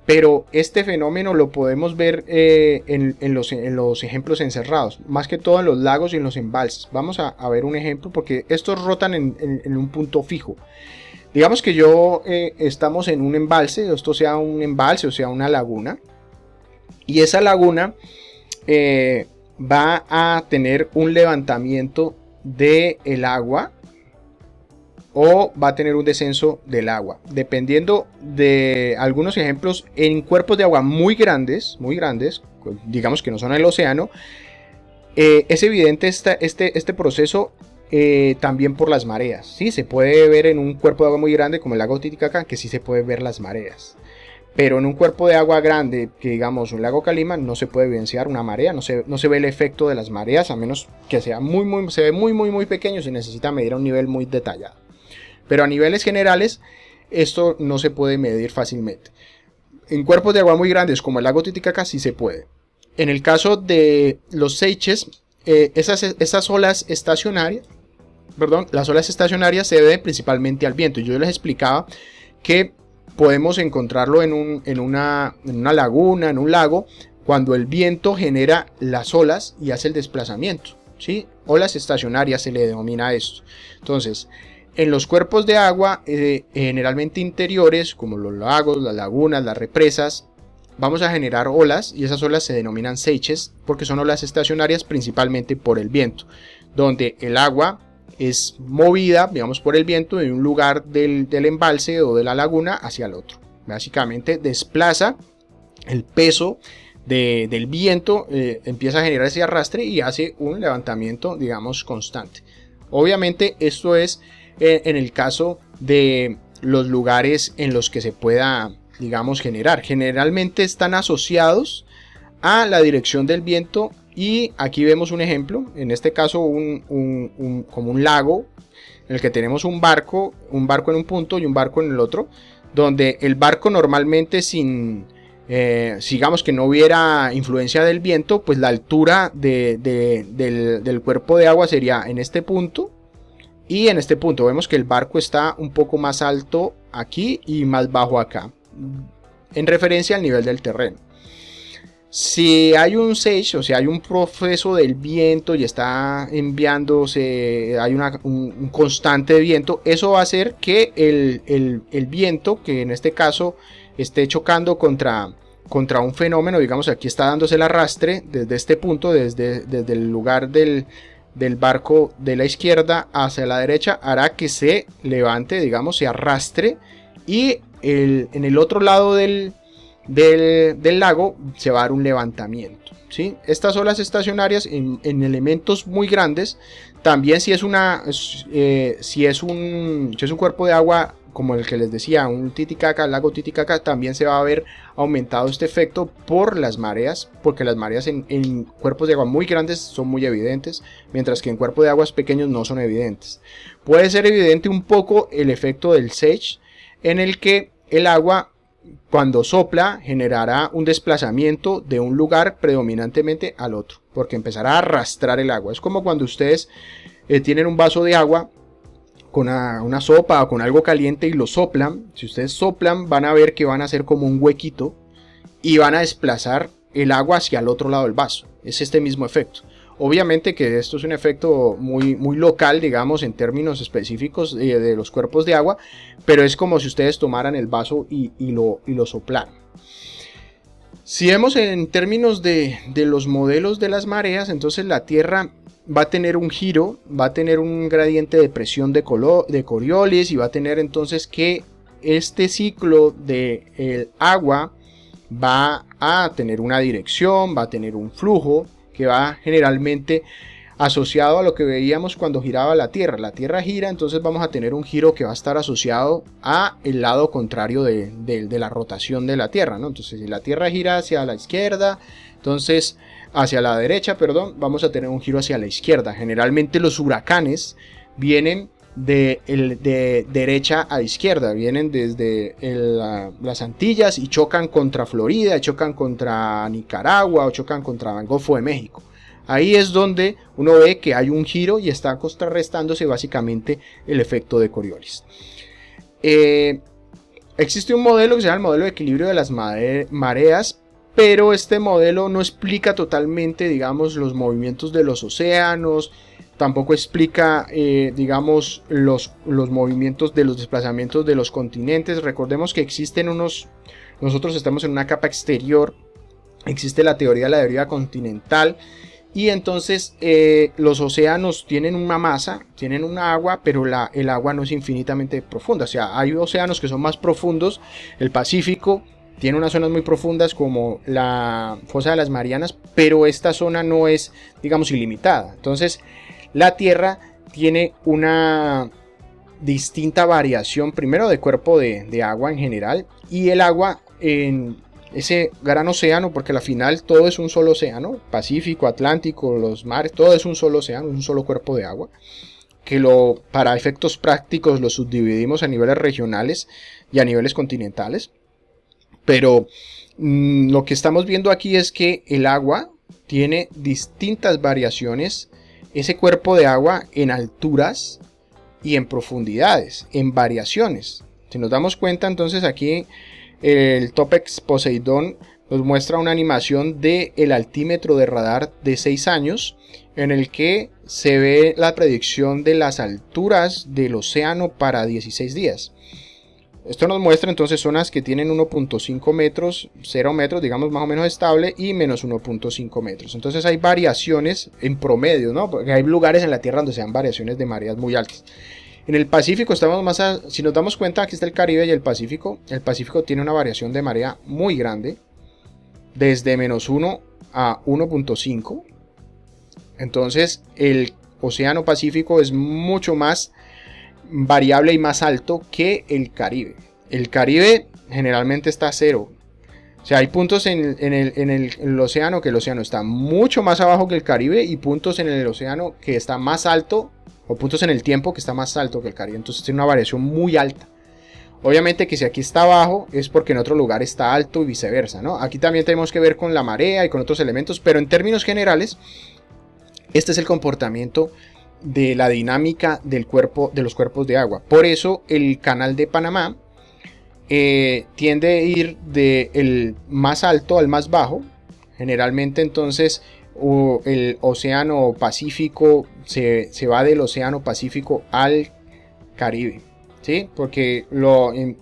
Pero este fenómeno lo podemos ver en los ejemplos encerrados, más que todo en los lagos y en los embalses. Vamos a ver un ejemplo, porque estos rotan en un punto fijo. Digamos que estamos en un embalse, esto sea un embalse o sea una laguna, y esa laguna va a tener un levantamiento del agua o va a tener un descenso del agua, dependiendo de algunos ejemplos. En cuerpos de agua muy grandes, digamos que no son el océano, es evidente este proceso también por las mareas. ¿Sí? Se puede ver en un cuerpo de agua muy grande como el lago Titicaca, que sí se puede ver las mareas. Pero en un cuerpo de agua grande, que digamos un lago Calima, no se puede evidenciar una marea, no se ve el efecto de las mareas, a menos que sea se ve muy pequeño, se necesita medir a un nivel muy detallado. Pero a niveles generales, esto no se puede medir fácilmente. En cuerpos de agua muy grandes como el lago Titicaca sí se puede. En el caso de los seiches, esas olas estacionarias, las olas estacionarias se deben principalmente al viento. Yo les explicaba que podemos encontrarlo en una laguna, en un lago, cuando el viento genera las olas y hace el desplazamiento, ¿sí? Olas estacionarias se le denomina esto. Entonces, en los cuerpos de agua, generalmente interiores, como los lagos, las lagunas, las represas, vamos a generar olas, y esas olas se denominan seiches porque son olas estacionarias principalmente por el viento, donde el agua es movida, digamos, por el viento de un lugar del embalse o de la laguna hacia el otro. Básicamente desplaza el peso del viento, empieza a generar ese arrastre y hace un levantamiento, digamos, constante. Obviamente esto es en el caso de los lugares en los que se pueda, digamos, generar. Generalmente están asociados a la dirección del viento. Y aquí vemos un ejemplo, en este caso como un lago, en el que tenemos un barco en un punto y un barco en el otro, donde el barco normalmente digamos que no hubiera influencia del viento, pues la altura del cuerpo de agua sería en este punto, y en este punto vemos que el barco está un poco más alto aquí y más bajo acá, en referencia al nivel del terreno. Si hay un seiche, o sea, hay un proceso del viento y está enviándose, hay un constante de viento, eso va a hacer que el viento, que en este caso esté chocando contra un fenómeno, digamos, aquí está dándose el arrastre desde este punto, desde el lugar del barco de la izquierda hacia la derecha, hará que se levante, digamos, se arrastre, y en el otro lado del lago se va a dar un levantamiento, ¿sí? Estas olas estacionarias en elementos muy grandes, también si es un cuerpo de agua como el que les decía, un Titicaca, el lago Titicaca, también se va a ver aumentado este efecto por las mareas, porque las mareas en cuerpos de agua muy grandes son muy evidentes, mientras que en cuerpos de aguas pequeños no son evidentes. Puede ser evidente un poco el efecto del seiche, en el que el agua, cuando sopla, generará un desplazamiento de un lugar predominantemente al otro, porque empezará a arrastrar el agua. Es como cuando ustedes tienen un vaso de agua con una sopa o con algo caliente y lo soplan. Si ustedes soplan, van a ver que van a hacer como un huequito y van a desplazar el agua hacia el otro lado del vaso. Es este mismo efecto. Obviamente que esto es un efecto muy local, digamos, en términos específicos de los cuerpos de agua, pero es como si ustedes tomaran el vaso y lo soplaran. Si vemos en términos de los modelos de las mareas, entonces la Tierra va a tener un giro, va a tener un gradiente de presión de Coriolis, y va a tener entonces que este ciclo del agua va a tener una dirección, va a tener un flujo que va generalmente asociado a lo que veíamos cuando giraba la Tierra. La Tierra gira, entonces vamos a tener un giro que va a estar asociado a el lado contrario de la rotación de la Tierra, ¿no? Entonces, si la Tierra gira hacia la izquierda, entonces hacia la derecha, perdón, vamos a tener un giro hacia la izquierda. Generalmente los huracanes vienen de derecha a izquierda, vienen desde las Antillas y chocan contra Florida, chocan contra Nicaragua o chocan contra el Golfo de México. Ahí es donde uno ve que hay un giro y está contrarrestándose básicamente el efecto de Coriolis. Existe un modelo que se llama el modelo de equilibrio de las mareas, pero este modelo no explica totalmente, digamos, los movimientos de los océanos. Tampoco explica, digamos, los movimientos de los desplazamientos de los continentes. Recordemos que existen nosotros estamos en una capa exterior, existe la teoría de la deriva continental, y entonces los océanos tienen una masa, tienen un agua, pero el agua no es infinitamente profunda. O sea, hay océanos que son más profundos. El Pacífico tiene unas zonas muy profundas como la fosa de las Marianas, pero esta zona no es, digamos, ilimitada. Entonces, la Tierra tiene una distinta variación, primero de cuerpo de agua en general, y el agua en ese gran océano, porque al final todo es un solo océano, Pacífico, Atlántico, los mares, todo es un solo océano, un solo cuerpo de agua, que para efectos prácticos lo subdividimos a niveles regionales y a niveles continentales. Pero lo que estamos viendo aquí es que el agua tiene distintas variaciones, ese cuerpo de agua en alturas y en profundidades, en variaciones. Si nos damos cuenta, entonces aquí el Topex Poseidón nos muestra una animación del altímetro de radar de 6 años, en el que se ve la predicción de las alturas del océano para 16 días. Esto nos muestra entonces zonas que tienen 1.5 metros, 0 metros, digamos más o menos estable, y menos 1.5 metros. Entonces hay variaciones en promedio, ¿no? Porque hay lugares en la Tierra donde se dan variaciones de mareas muy altas. En el Pacífico estamos si nos damos cuenta, aquí está el Caribe y el Pacífico. El Pacífico tiene una variación de marea muy grande, desde menos 1 a 1.5. Entonces el Océano Pacífico es mucho más variable y más alto que el Caribe. El Caribe generalmente está a 0. O sea, hay puntos en el océano que el océano está mucho más abajo que el Caribe, y puntos en el océano que está más alto, o puntos en el tiempo que está más alto que el Caribe. Entonces tiene una variación muy alta. Obviamente que si aquí está bajo es porque en otro lugar está alto y viceversa, ¿no? Aquí también tenemos que ver con la marea y con otros elementos, pero en términos generales, este es el comportamiento de la dinámica de los cuerpos de agua. Por eso el canal de Panamá tiende a ir del más alto al más bajo. Generalmente entonces el océano Pacífico se va del océano Pacífico al Caribe, ¿sí? Porque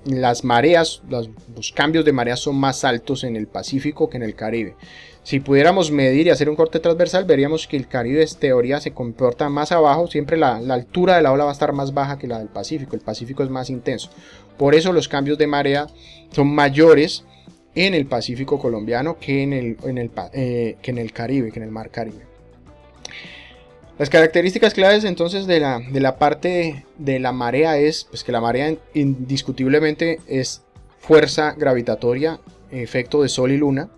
las mareas, los cambios de mareas son más altos en el Pacífico que en el Caribe. Si pudiéramos medir y hacer un corte transversal, veríamos que el Caribe en teoría se comporta más abajo. Siempre la altura de la ola va a estar más baja que la del Pacífico. El Pacífico es más intenso. Por eso los cambios de marea son mayores en el Pacífico colombiano que en el Caribe, que en el mar Caribe. Las características claves entonces de la parte de la marea es pues, que la marea indiscutiblemente es fuerza gravitatoria, efecto de sol y luna.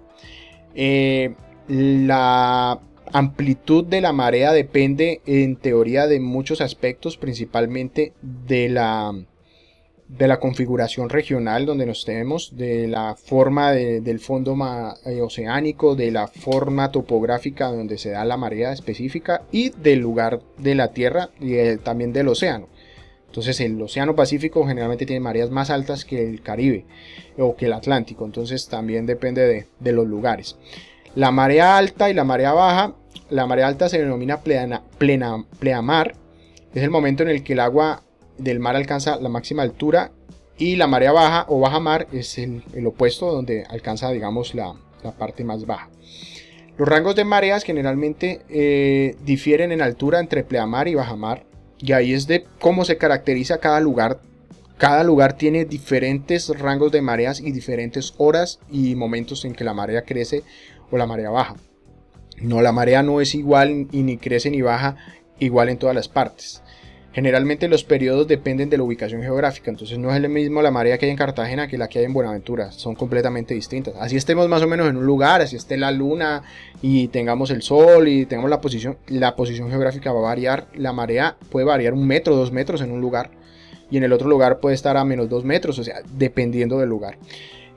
La amplitud de la marea depende en teoría de muchos aspectos, principalmente de la configuración regional donde nos tenemos, de la forma del fondo oceánico, de la forma topográfica donde se da la marea específica y del lugar de la Tierra y también del océano. Entonces el océano Pacífico generalmente tiene mareas más altas que el Caribe o que el Atlántico, entonces también depende de los lugares. La marea alta y la marea baja. La marea alta se denomina pleamar, es el momento en el que el agua del mar alcanza la máxima altura, y la marea baja o baja mar es el opuesto, donde alcanza digamos la parte más baja. Los rangos de mareas generalmente difieren en altura entre pleamar y bajamar. Y ahí es de cómo se caracteriza cada lugar. Cada lugar tiene diferentes rangos de mareas y diferentes horas y momentos en que la marea crece o la marea baja. No, la marea no es igual y ni crece ni baja igual en todas las partes. Generalmente los periodos dependen de la ubicación geográfica, entonces no es lo mismo la marea que hay en Cartagena que la que hay en Buenaventura, son completamente distintas. Así estemos más o menos en un lugar, así esté la luna y tengamos el sol y tengamos la posición geográfica va a variar. La marea puede variar 1 metro, 2 metros en un lugar, y en el otro lugar puede estar a menos 2 metros, o sea, dependiendo del lugar.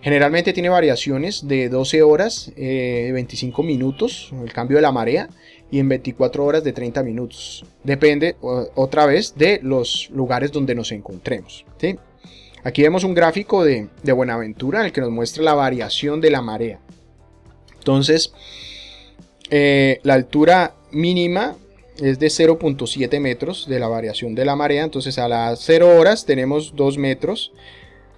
Generalmente tiene variaciones de 12 horas, 25 minutos, el cambio de la marea, y en 24 horas de 30 minutos. Depende otra vez de los lugares donde nos encontremos, ¿sí? Aquí vemos un gráfico de Buenaventura en el que nos muestra la variación de la marea. Entonces, la altura mínima es de 0.7 metros de la variación de la marea. Entonces a las 0 horas tenemos 2 metros.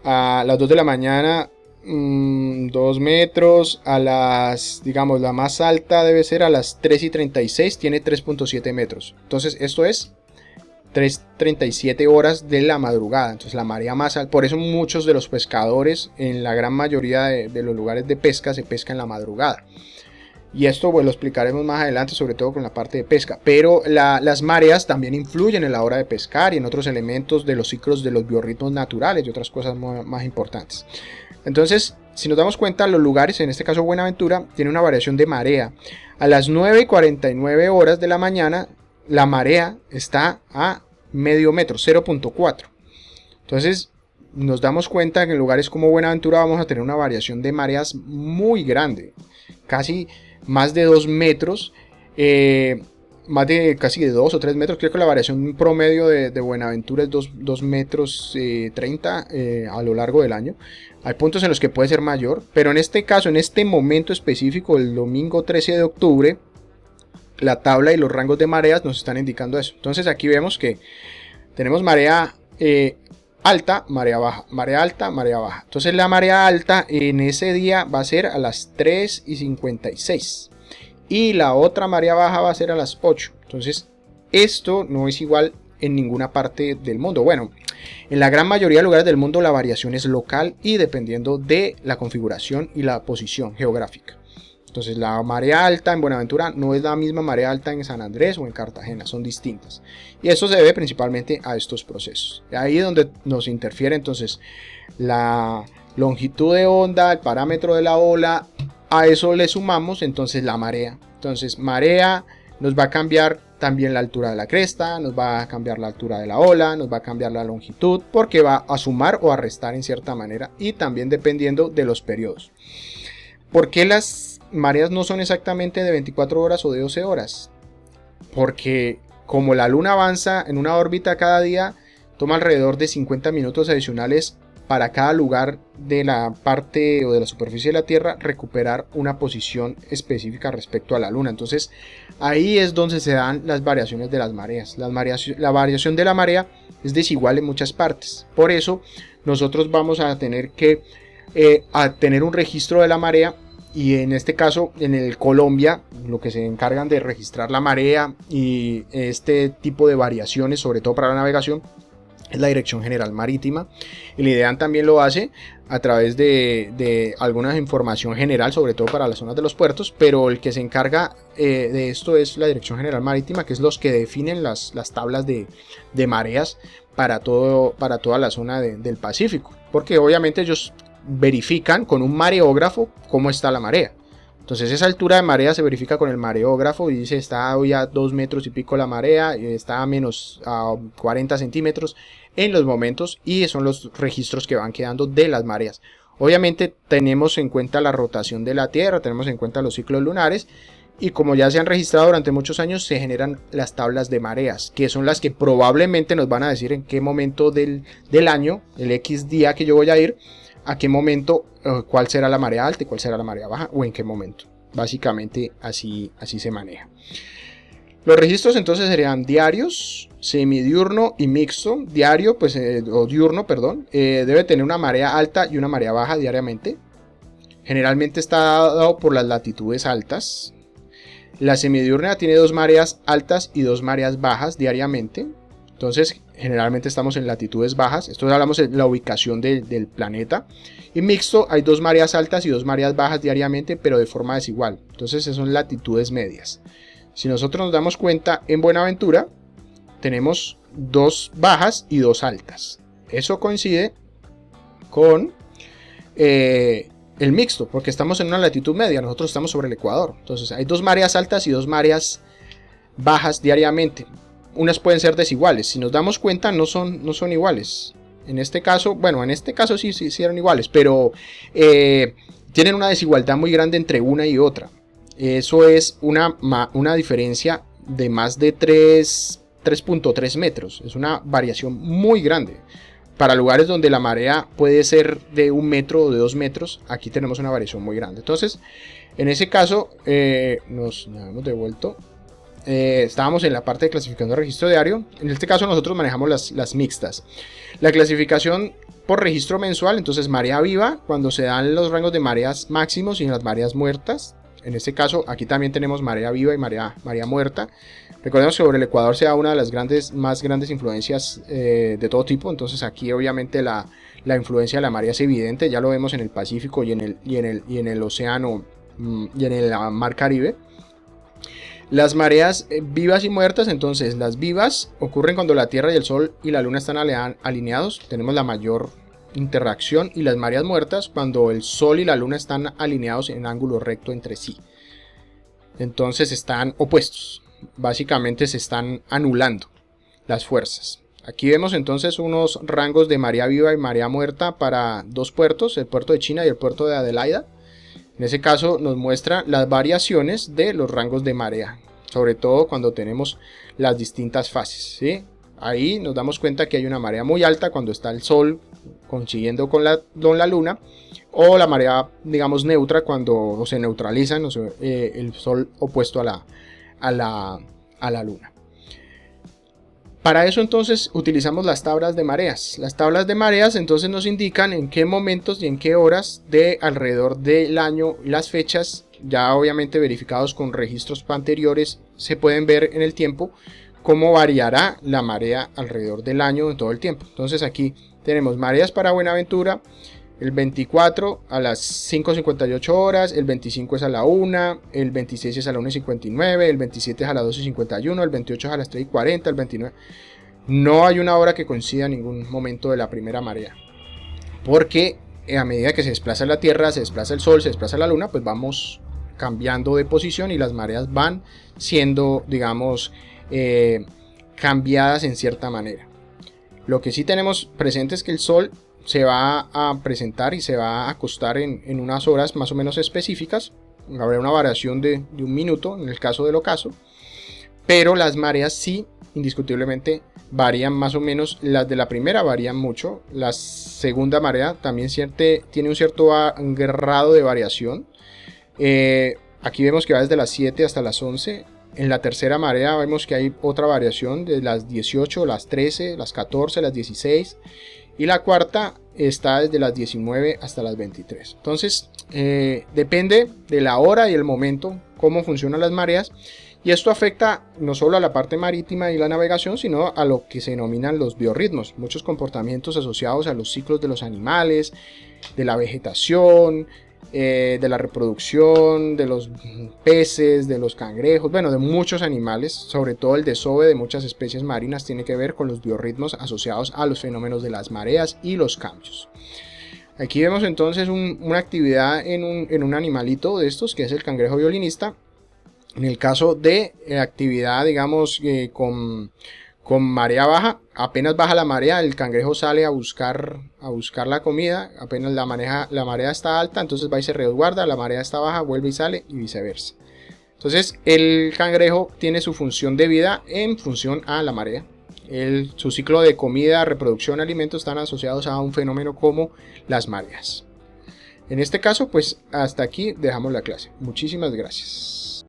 A las 2 de la mañana 2 metros. A las, digamos, la más alta debe ser a las 3:36, tiene 3.7 metros. Entonces esto es 3:37 horas de la madrugada. Entonces la marea más alta. Por eso muchos de los pescadores, en la gran mayoría de los lugares de pesca, se pesca en la madrugada. Y esto pues lo explicaremos más adelante, sobre todo con la parte de pesca. Pero las mareas también influyen en la hora de pescar y en otros elementos de los ciclos de los biorritmos naturales y otras cosas más importantes. Entonces, si nos damos cuenta, los lugares, en este caso Buenaventura, tiene una variación de marea. A las 9:49 horas de la mañana, la marea está a medio metro, 0.4. Entonces, nos damos cuenta que en lugares como Buenaventura vamos a tener una variación de mareas muy grande. Casi más de 2 metros, más de casi de 2 o 3 metros. Creo que la variación promedio de Buenaventura es 2 metros 30 a lo largo del año. Hay puntos en los que puede ser mayor, pero en este caso, en este momento específico, el domingo 13 de octubre, la tabla y los rangos de mareas nos están indicando eso. Entonces aquí vemos que tenemos marea alta, marea baja, marea alta, marea baja. Entonces la marea alta en ese día va a ser a las 3:56 y la otra marea baja va a ser a las 8. Entonces esto no es igual en ninguna parte del mundo. Bueno, en la gran mayoría de lugares del mundo la variación es local y dependiendo de la configuración y la posición geográfica. Entonces la marea alta en Buenaventura no es la misma marea alta en San Andrés o en Cartagena, son distintas. Y eso se debe principalmente a estos procesos. Ahí es donde nos interfiere entonces la longitud de onda, el parámetro de la ola, a eso le sumamos entonces la marea. Entonces marea nos va a cambiar también la altura de la cresta, nos va a cambiar la altura de la ola, nos va a cambiar la longitud, porque va a sumar o a restar en cierta manera y también dependiendo de los periodos. ¿Por qué las mareas no son exactamente de 24 horas o de 12 horas? Porque como la luna avanza en una órbita cada día, toma alrededor de 50 minutos adicionales para cada lugar de la parte o de la superficie de la Tierra recuperar una posición específica respecto a la luna. Entonces ahí es donde se dan las variaciones de las mareas. La variación de la marea es desigual en muchas partes. Por eso nosotros vamos a tener que tener un registro de la marea. Y en este caso, en el Colombia, lo que se encargan de registrar la marea y este tipo de variaciones, sobre todo para la navegación, es la Dirección General Marítima. El IDEAN también lo hace a través de alguna información general, sobre todo para las zonas de los puertos, pero el que se encarga de esto es la Dirección General Marítima, que es los que definen las tablas de mareas para toda la zona del Pacífico, porque obviamente ellos verifican con un mareógrafo cómo está la marea. Entonces esa altura de marea se verifica con el mareógrafo y dice está hoy a 2 metros y pico la marea, está a menos a 40 centímetros en los momentos, y son los registros que van quedando de las mareas. Obviamente tenemos en cuenta la rotación de la Tierra, tenemos en cuenta los ciclos lunares, y como ya se han registrado durante muchos años, se generan las tablas de mareas, que son las que probablemente nos van a decir en qué momento del año, el X día que yo voy a ir, a qué momento, cuál será la marea alta y cuál será la marea baja, o en qué momento. Básicamente así se maneja. Los registros entonces serían diarios, semidiurno y mixto. Diario, pues, o diurno, perdón, debe tener una marea alta y una marea baja diariamente. Generalmente está dado por las latitudes altas. La semidiurna tiene 2 mareas altas y 2 mareas bajas diariamente. Entonces generalmente estamos en latitudes bajas. Esto hablamos de la ubicación del planeta. Y mixto hay 2 mareas altas y 2 mareas bajas diariamente, pero de forma desigual. Entonces son latitudes medias. Si nosotros nos damos cuenta, en Buenaventura tenemos 2 bajas y 2 altas. Eso coincide con el mixto, porque estamos en una latitud media. Nosotros estamos sobre el Ecuador. Entonces hay 2 mareas altas y 2 mareas bajas diariamente. Unas pueden ser desiguales. Si nos damos cuenta, no son iguales. En este caso, bueno, en este caso sí eran iguales, pero tienen una desigualdad muy grande entre una y otra. Eso es una diferencia de más de 3.3 metros. Es una variación muy grande. Para lugares donde la marea puede ser de 1 metro o de 2 metros, aquí tenemos una variación muy grande. Entonces, en ese caso, nos hemos devuelto. Estábamos en la parte de clasificación de registro diario. En este caso nosotros manejamos las mixtas. La clasificación por registro mensual, entonces marea viva, cuando se dan los rangos de mareas máximos y las mareas muertas. En este caso aquí también tenemos marea viva y marea muerta. Recordemos que sobre el Ecuador se da una de las más grandes influencias de todo tipo. Entonces aquí obviamente la influencia de la marea es evidente. Ya lo vemos en el Pacífico y en el océano y en el mar Caribe. Las mareas vivas y muertas, entonces las vivas ocurren cuando la Tierra y el Sol y la Luna están alineados, tenemos la mayor interacción, y las mareas muertas cuando el Sol y la Luna están alineados en ángulo recto entre sí. Entonces están opuestos, básicamente se están anulando las fuerzas. Aquí vemos entonces unos rangos de marea viva y marea muerta para dos puertos, el puerto de China y el puerto de Adelaida. En ese caso nos muestra las variaciones de los rangos de marea, sobre todo cuando tenemos las distintas fases, ¿sí? Ahí nos damos cuenta que hay una marea muy alta cuando está el Sol coincidiendo con la Luna, o la marea, digamos, neutra cuando se neutralizan, el Sol opuesto a la Luna. Para eso entonces utilizamos las tablas de mareas. Las tablas de mareas entonces nos indican en qué momentos y en qué horas de alrededor del año, las fechas, ya obviamente verificados con registros anteriores, se pueden ver en el tiempo cómo variará la marea alrededor del año en todo el tiempo. Entonces aquí tenemos mareas para Buenaventura, el 24 a las 5:58 horas, el 25 es a la 1, el 26 es a la 1:59, el 27 es a las 2:51, el 28 es a las 3:40, el 29... No hay una hora que coincida en ningún momento de la primera marea, porque a medida que se desplaza la Tierra, se desplaza el Sol, se desplaza la Luna, pues vamos cambiando de posición y las mareas van siendo, digamos, cambiadas en cierta manera. Lo que sí tenemos presente es que el Sol se va a presentar y se va a acostar en unas horas más o menos específicas. Habrá una variación de un minuto en el caso del ocaso, pero las mareas sí, indiscutiblemente, varían más o menos. Las de la primera varían mucho, la segunda marea también tiene un cierto grado de variación. Aquí vemos que va desde las 7 hasta las 11. En la tercera marea vemos que hay otra variación de las 18, las 13, las 14, las 16. Y la cuarta está desde las 19 hasta las 23. Entonces depende de la hora y el momento cómo funcionan las mareas. Y esto afecta no solo a la parte marítima y la navegación, sino a lo que se denominan los biorritmos. Muchos comportamientos asociados a los ciclos de los animales, de la vegetación, de la reproducción, de los peces, de los cangrejos, bueno, de muchos animales, sobre todo el desove de muchas especies marinas tiene que ver con los biorritmos asociados a los fenómenos de las mareas y los cambios. Aquí vemos entonces una actividad en un animalito de estos, que es el cangrejo violinista. En el caso de actividad, digamos, con marea baja, apenas baja la marea, el cangrejo sale a buscar la comida. Apenas la marea está alta, entonces va y se resguarda, la marea está baja, vuelve y sale, y viceversa. Entonces el cangrejo tiene su función de vida en función a la marea. Su ciclo de comida, reproducción, alimento están asociados a un fenómeno como las mareas. En este caso, pues hasta aquí dejamos la clase. Muchísimas gracias.